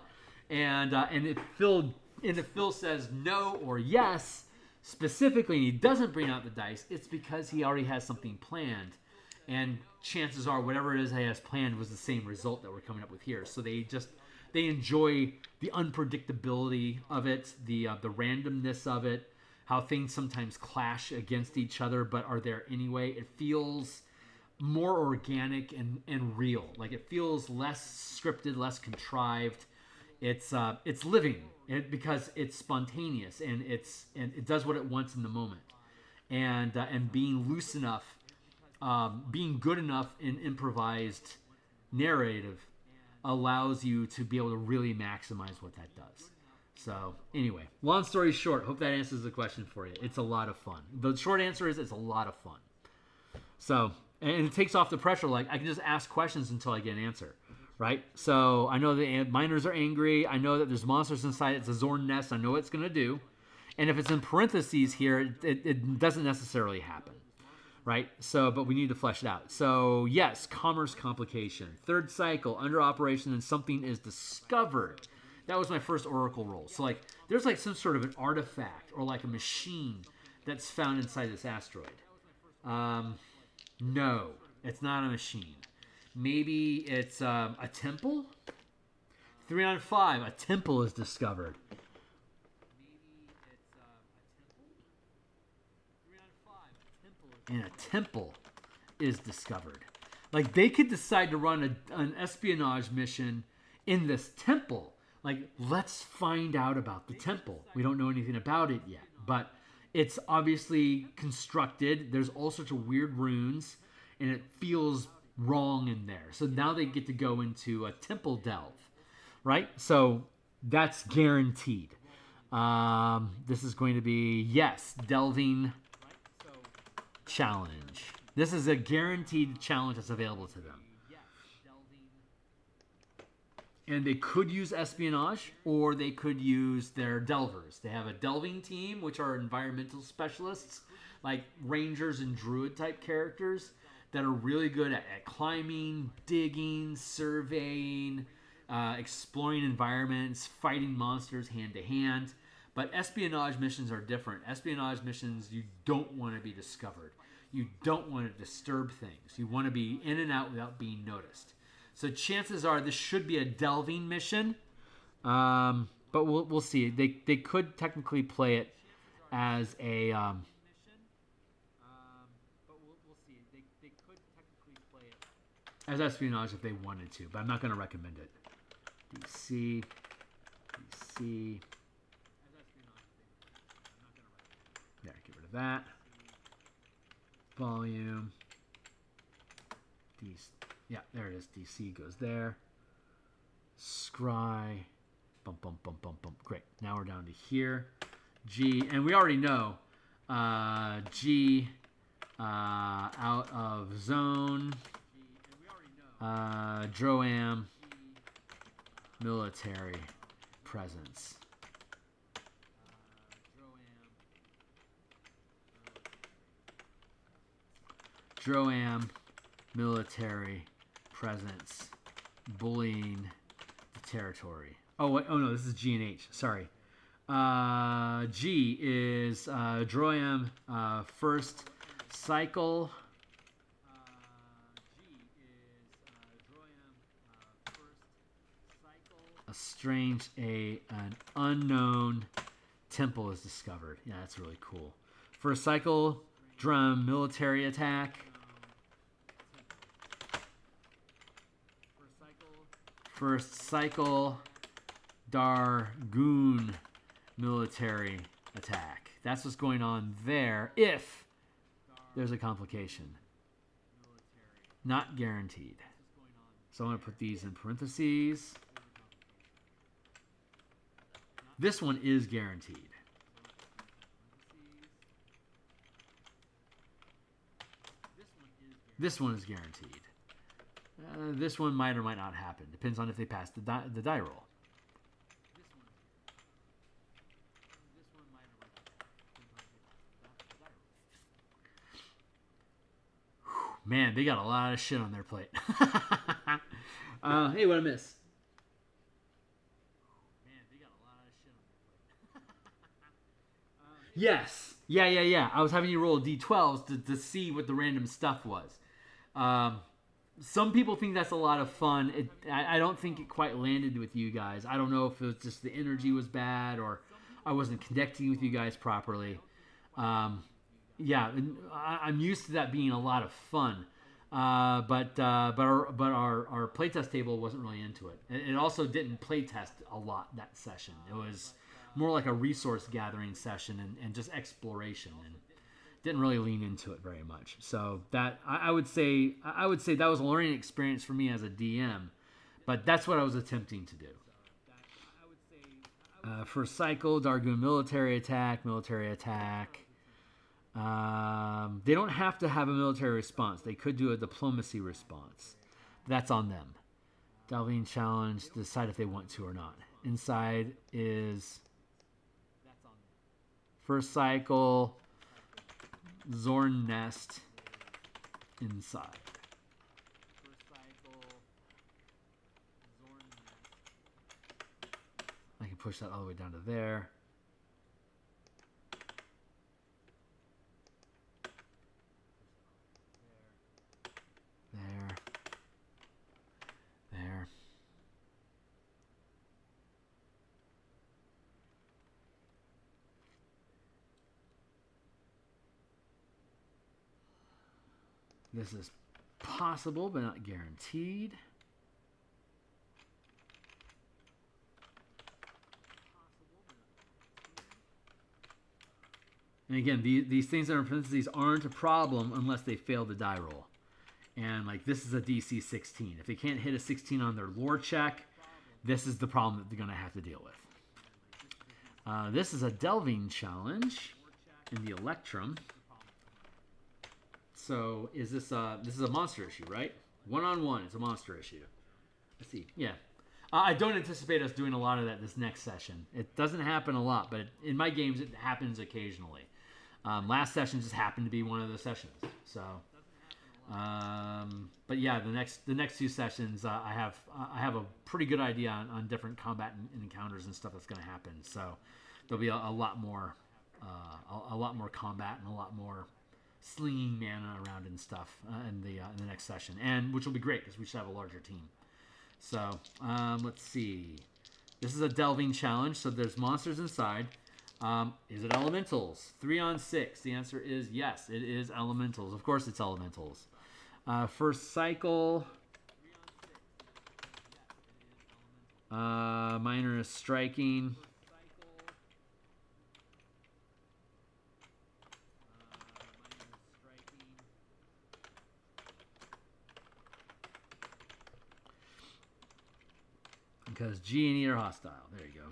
And if Phil says no or yes, specifically, and he doesn't bring out the dice, it's because he already has something planned. And chances are whatever it is he has planned was the same result that we're coming up with here. So they enjoy the unpredictability of it, the randomness of it, how things sometimes clash against each other but are there anyway. It feels more organic and real. Like it feels less scripted, less contrived. It's living because it's spontaneous and it does what it wants in the moment. And being loose enough, being good enough in improvised narrative allows you to be able to really maximize what that does. So anyway, long story short, hope that answers the question for you. It's a lot of fun. The short answer is it's a lot of fun. So And it takes off the pressure. Like, I can just ask questions until I get an answer, right? So I know the miners are angry. I know that there's monsters inside. It's a Zorn nest. I know what it's going to do. And if it's in parentheses here, it doesn't necessarily happen, right? So, but we need to flesh it out. So, yes, commerce complication. Third cycle, under operation, and something is discovered. That was my first Oracle roll. So, like, there's like some sort of an artifact or like a machine that's found inside this asteroid. No, it's not a machine. Maybe it's a temple? 3 on 5, a temple is discovered. And a temple is discovered. Like, they could decide to run an espionage mission in this temple. Like, let's find out about the temple. We don't know anything about it yet, but it's obviously constructed. There's all sorts of weird runes, and it feels wrong in there. So now they get to go into a temple delve, right? So that's guaranteed. This is going to be, yes, delving challenge. This is a guaranteed challenge that's available to them. And they could use espionage, or they could use their delvers. They have a delving team, which are environmental specialists, like rangers and druid type characters that are really good at climbing, digging, surveying, exploring environments, fighting monsters hand to hand. But espionage missions are different. Espionage missions, you don't want to be discovered. You don't want to disturb things. You want to be in and out without being noticed. So chances are this should be a delving mission, but we'll see. They could technically play it as a as espionage if they wanted to, but I'm not going to recommend it. DC. Yeah, get rid of that. Volume. Yeah, there it is. DC goes there. Scry. Bump. Great. Now we're down to here. G. And we already know G out of zone. Droam. Military presence. Droam. Military presence, bullying the territory. Oh no, this is G and H. Sorry. G is Droam first cycle. An unknown temple is discovered. Yeah, that's really cool. First cycle, drum military attack. First cycle, Dargoon military attack. That's what's going on there if there's a complication. Not guaranteed. So I'm going to put these in parentheses. This one is guaranteed. This one is guaranteed. This one might or might not happen. Depends on if they pass the die roll. Man, they got a lot of shit on their plate. Hey, what I miss? Yes. Yeah. I was having you roll D12s to see what the random stuff was. Some people think that's a lot of fun. I don't think it quite landed with you guys. I don't know if it was just the energy was bad or I wasn't connecting with you guys properly. Yeah, I'm used to that being a lot of fun. But our playtest table wasn't really into it. It also didn't playtest a lot that session. It was more like a resource gathering session and just exploration, and didn't really lean into it very much. So that I would say that was a learning experience for me as a DM, but that's what I was attempting to do. First cycle, Dargoon military attack. They don't have to have a military response. They could do a diplomacy response. That's on them. Delving challenge, decide if they want to or not. Inside is first cycle, Zorn Nest inside. I can push that all the way down to there. There. There. This is possible, but not guaranteed. And again, these things that are in parentheses aren't a problem unless they fail the die roll. And like this is a DC 16. If they can't hit a 16 on their lore check, this is the problem that they're going to have to deal with. This is a delving challenge in the Electrum. So is this this is a monster issue, right? 1-on-1, it's a monster issue. Let's see. Yeah. I don't anticipate us doing a lot of that this next session. It doesn't happen a lot, but in my games it happens occasionally. Last session just happened to be one of those sessions. So, but yeah, the next two sessions I have a pretty good idea on different combat and encounters and stuff that's going to happen. So there'll be a lot more combat and a lot more slinging mana around and stuff in the next session, and which will be great because we should have a larger team. So let's see. This is a delving challenge, so there's monsters inside. Is it elementals? 3-on-6. The answer is yes. It is elementals. Of course, it's elementals. First cycle. Minor is striking. Because G and E are hostile. There you go.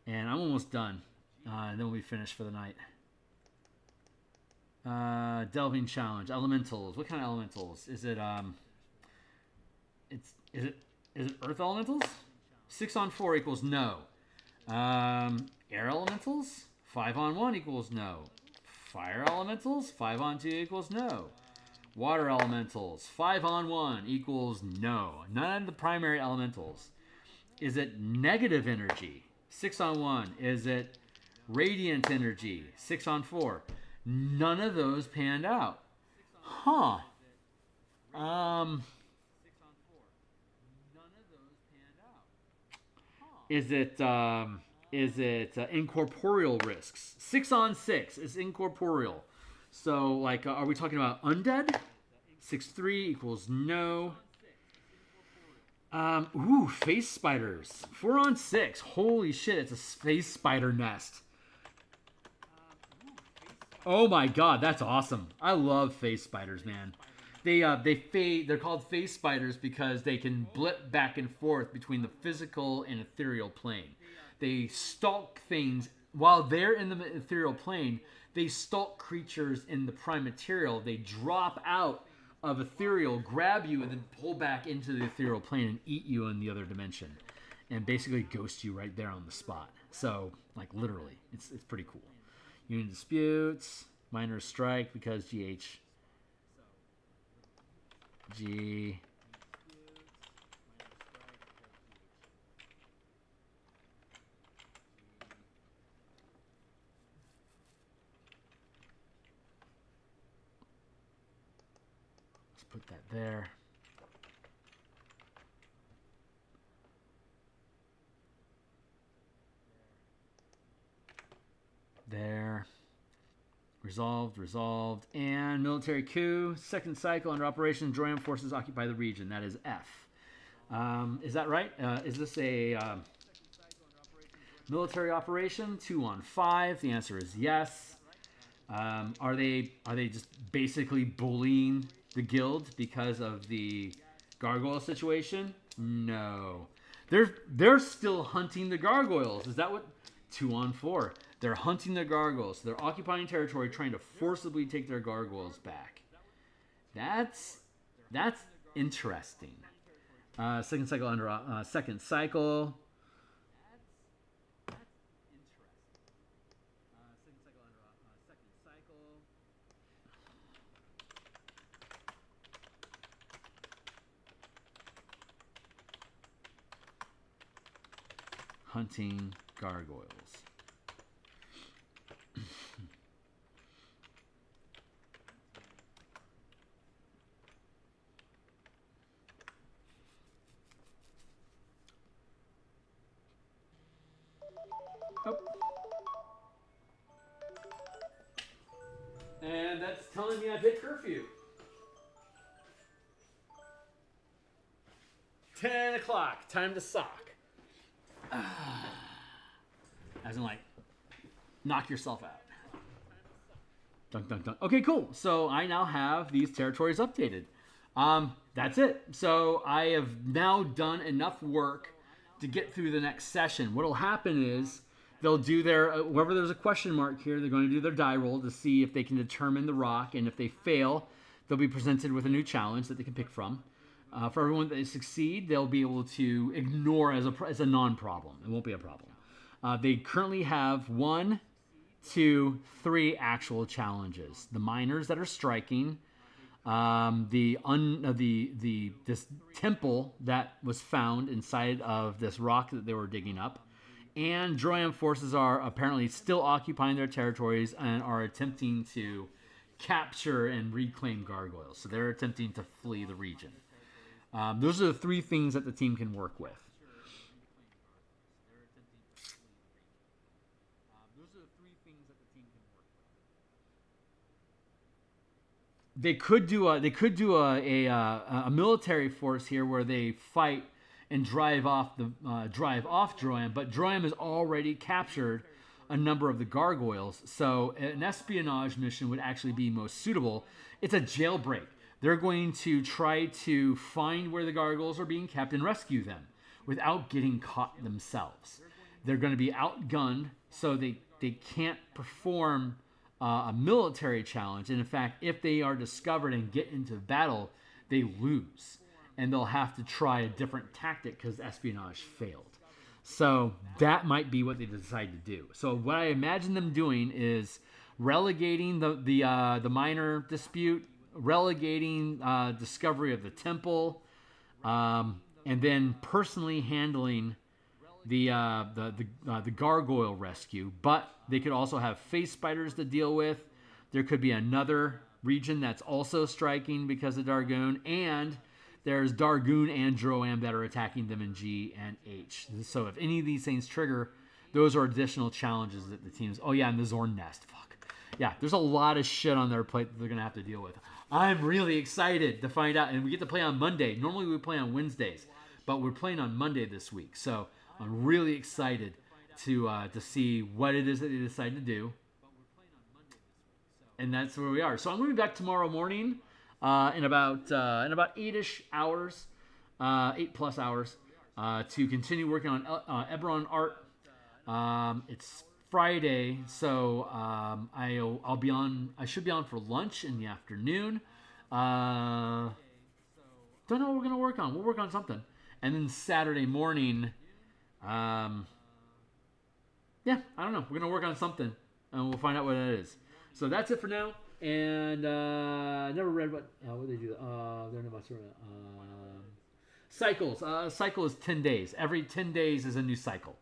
And I'm almost done. And then we'll be finished for the night. Delving challenge. Elementals. What kind of elementals? Is it is it Earth elementals? 6-on-4 equals no. Air elementals? 5-on-1 equals no. Fire elementals? 5-on-2 equals no. Water elementals, 5-on-1 equals no. None of the primary elementals. Is it negative energy? 6-on-1. Is it radiant energy? 6-on-4. None of those panned out. Huh. Is it incorporeal risks? 6-on-6 is incorporeal. So, like, are we talking about undead? 6-3 equals no. Face spiders. 4-on-6. Holy shit, it's a space spider nest. Oh my god, that's awesome. I love face spiders, man. They're called face spiders because they can blip back and forth between the physical and ethereal plane. They stalk things while they're in the ethereal plane. They stalk creatures in the prime material. They drop out of ethereal, grab you, and then pull back into the ethereal plane and eat you in the other dimension, and basically ghost you right there on the spot. So, like, literally, it's pretty cool. Union disputes, minor strike because GH, G. Put that there. There. Resolved. And military coup. Second cycle under operation. Droian forces occupy the region. That is F. Is that right? Is this a military operation? 2-on-5. The answer is yes. Are they just basically bullying the guild because of the gargoyle situation? No. They're still hunting the gargoyles. Is that what? 2-on-4. They're hunting their gargoyles. So they're occupying territory, trying to forcibly take their gargoyles back. That's interesting. Second cycle under second cycle. Hunting gargoyles. Oh. And that's telling me I've hit curfew. 10 o'clock, time to sock. As in, like, knock yourself out. Dunk, dunk, dunk. Okay, cool. So I now have these territories updated. That's it. So I have now done enough work to get through the next session. What'll happen is they'll do their, wherever there's a question mark here, they're going to do their die roll to see if they can determine the rock. And if they fail, they'll be presented with a new challenge that they can pick from. For everyone that they succeed, they'll be able to ignore as a non-problem. It won't be a problem. They currently have 1, 2, 3 actual challenges. The miners that are striking, this temple that was found inside of this rock that they were digging up, and Droian forces are apparently still occupying their territories and are attempting to capture and reclaim gargoyles. So they're attempting to flee the region. Those are the 3 things that the team can work with. They could do a military force here where they fight and drive off Droian, but Droian has already captured a number of the gargoyles, so an espionage mission would actually be most suitable. It's a jailbreak. They're going to try to find where the gargoyles are being kept and rescue them without getting caught themselves. They're going to be outgunned, so they can't perform a military challenge. And in fact, if they are discovered and get into battle, they lose. And they'll have to try a different tactic because espionage failed. So that might be what they decide to do. So what I imagine them doing is relegating the minor dispute, relegating discovery of the temple, and then personally handling the gargoyle rescue. But they could also have face spiders to deal with. There could be another region that's also striking because of Dargoon, and there's Dargoon and Droam that are attacking them in G and H. So if any of these things trigger, those are additional challenges that the teams... Oh yeah, and the Zorn Nest. Fuck. Yeah, there's a lot of shit on their plate that they're going to have to deal with. I'm really excited to find out. And we get to play on Monday. Normally we play on Wednesdays, but we're playing on Monday this week. So I'm really excited to see what it is that they decide to do. And that's where we are. So I'm going to be back tomorrow morning in about 8-ish hours, 8+ hours, to continue working on eberron art. It's Friday, so I'll be on. I should be on for lunch in the afternoon. Don't know what we're gonna work on. We'll work on something, and then Saturday morning. Yeah, I don't know. We're gonna work on something, and we'll find out what it is. So that's it for now. And I never read what they do. They're not cycles. Cycle is 10 days. Every 10 days is a new cycle.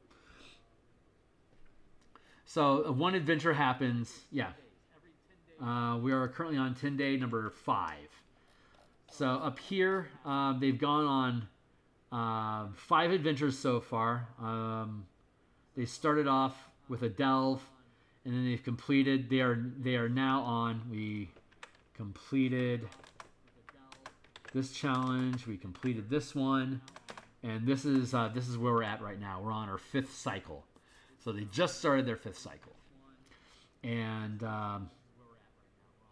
So one adventure happens. Yeah. We are currently on 10-day number 5. So up here, they've gone on 5 adventures so far. They started off with a delve, and then they've completed. They are now on. We completed this challenge. We completed this one, and this is where we're at right now. We're on our 5th cycle. So they just started their 5th cycle, and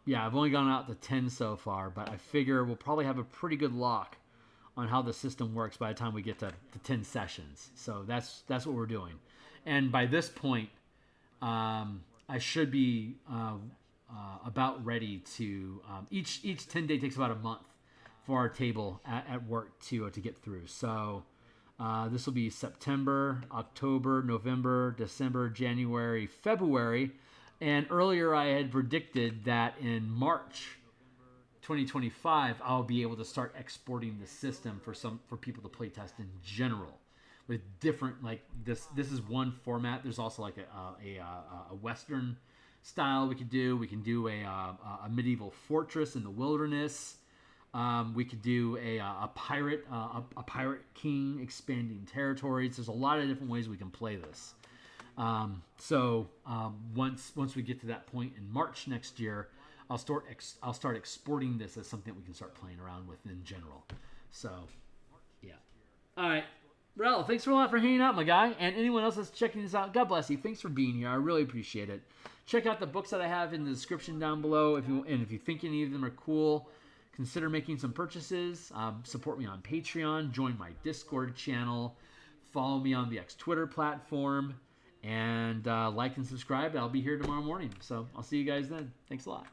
yeah, I've only gone out to 10 so far, but I figure we'll probably have a pretty good lock on how the system works by the time we get to 10 sessions. So that's what we're doing, and by this point, I should be about ready to. Each 10-day takes about a month for our table at work to get through. So this will be September, October, November, December, January, February, and earlier I had predicted that in March 2025 I'll be able to start exporting the system for people to play test in general with different, like this is one format. There's also like a Western style we could do. We can do a medieval fortress in the wilderness. We could do a pirate king expanding territories. There's a lot of different ways we can play this. Once we get to that point in March next year, I'll start exporting this as something that we can start playing around with in general. So, yeah. All right. Well, thanks a lot for hanging out, my guy. And anyone else that's checking this out, God bless you. Thanks for being here. I really appreciate it. Check out the books that I have in the description down below. If you think any of them are cool, consider making some purchases. Support me on Patreon. Join my Discord channel. Follow me on the X Twitter platform. And like and subscribe. I'll be here tomorrow morning. So I'll see you guys then. Thanks a lot.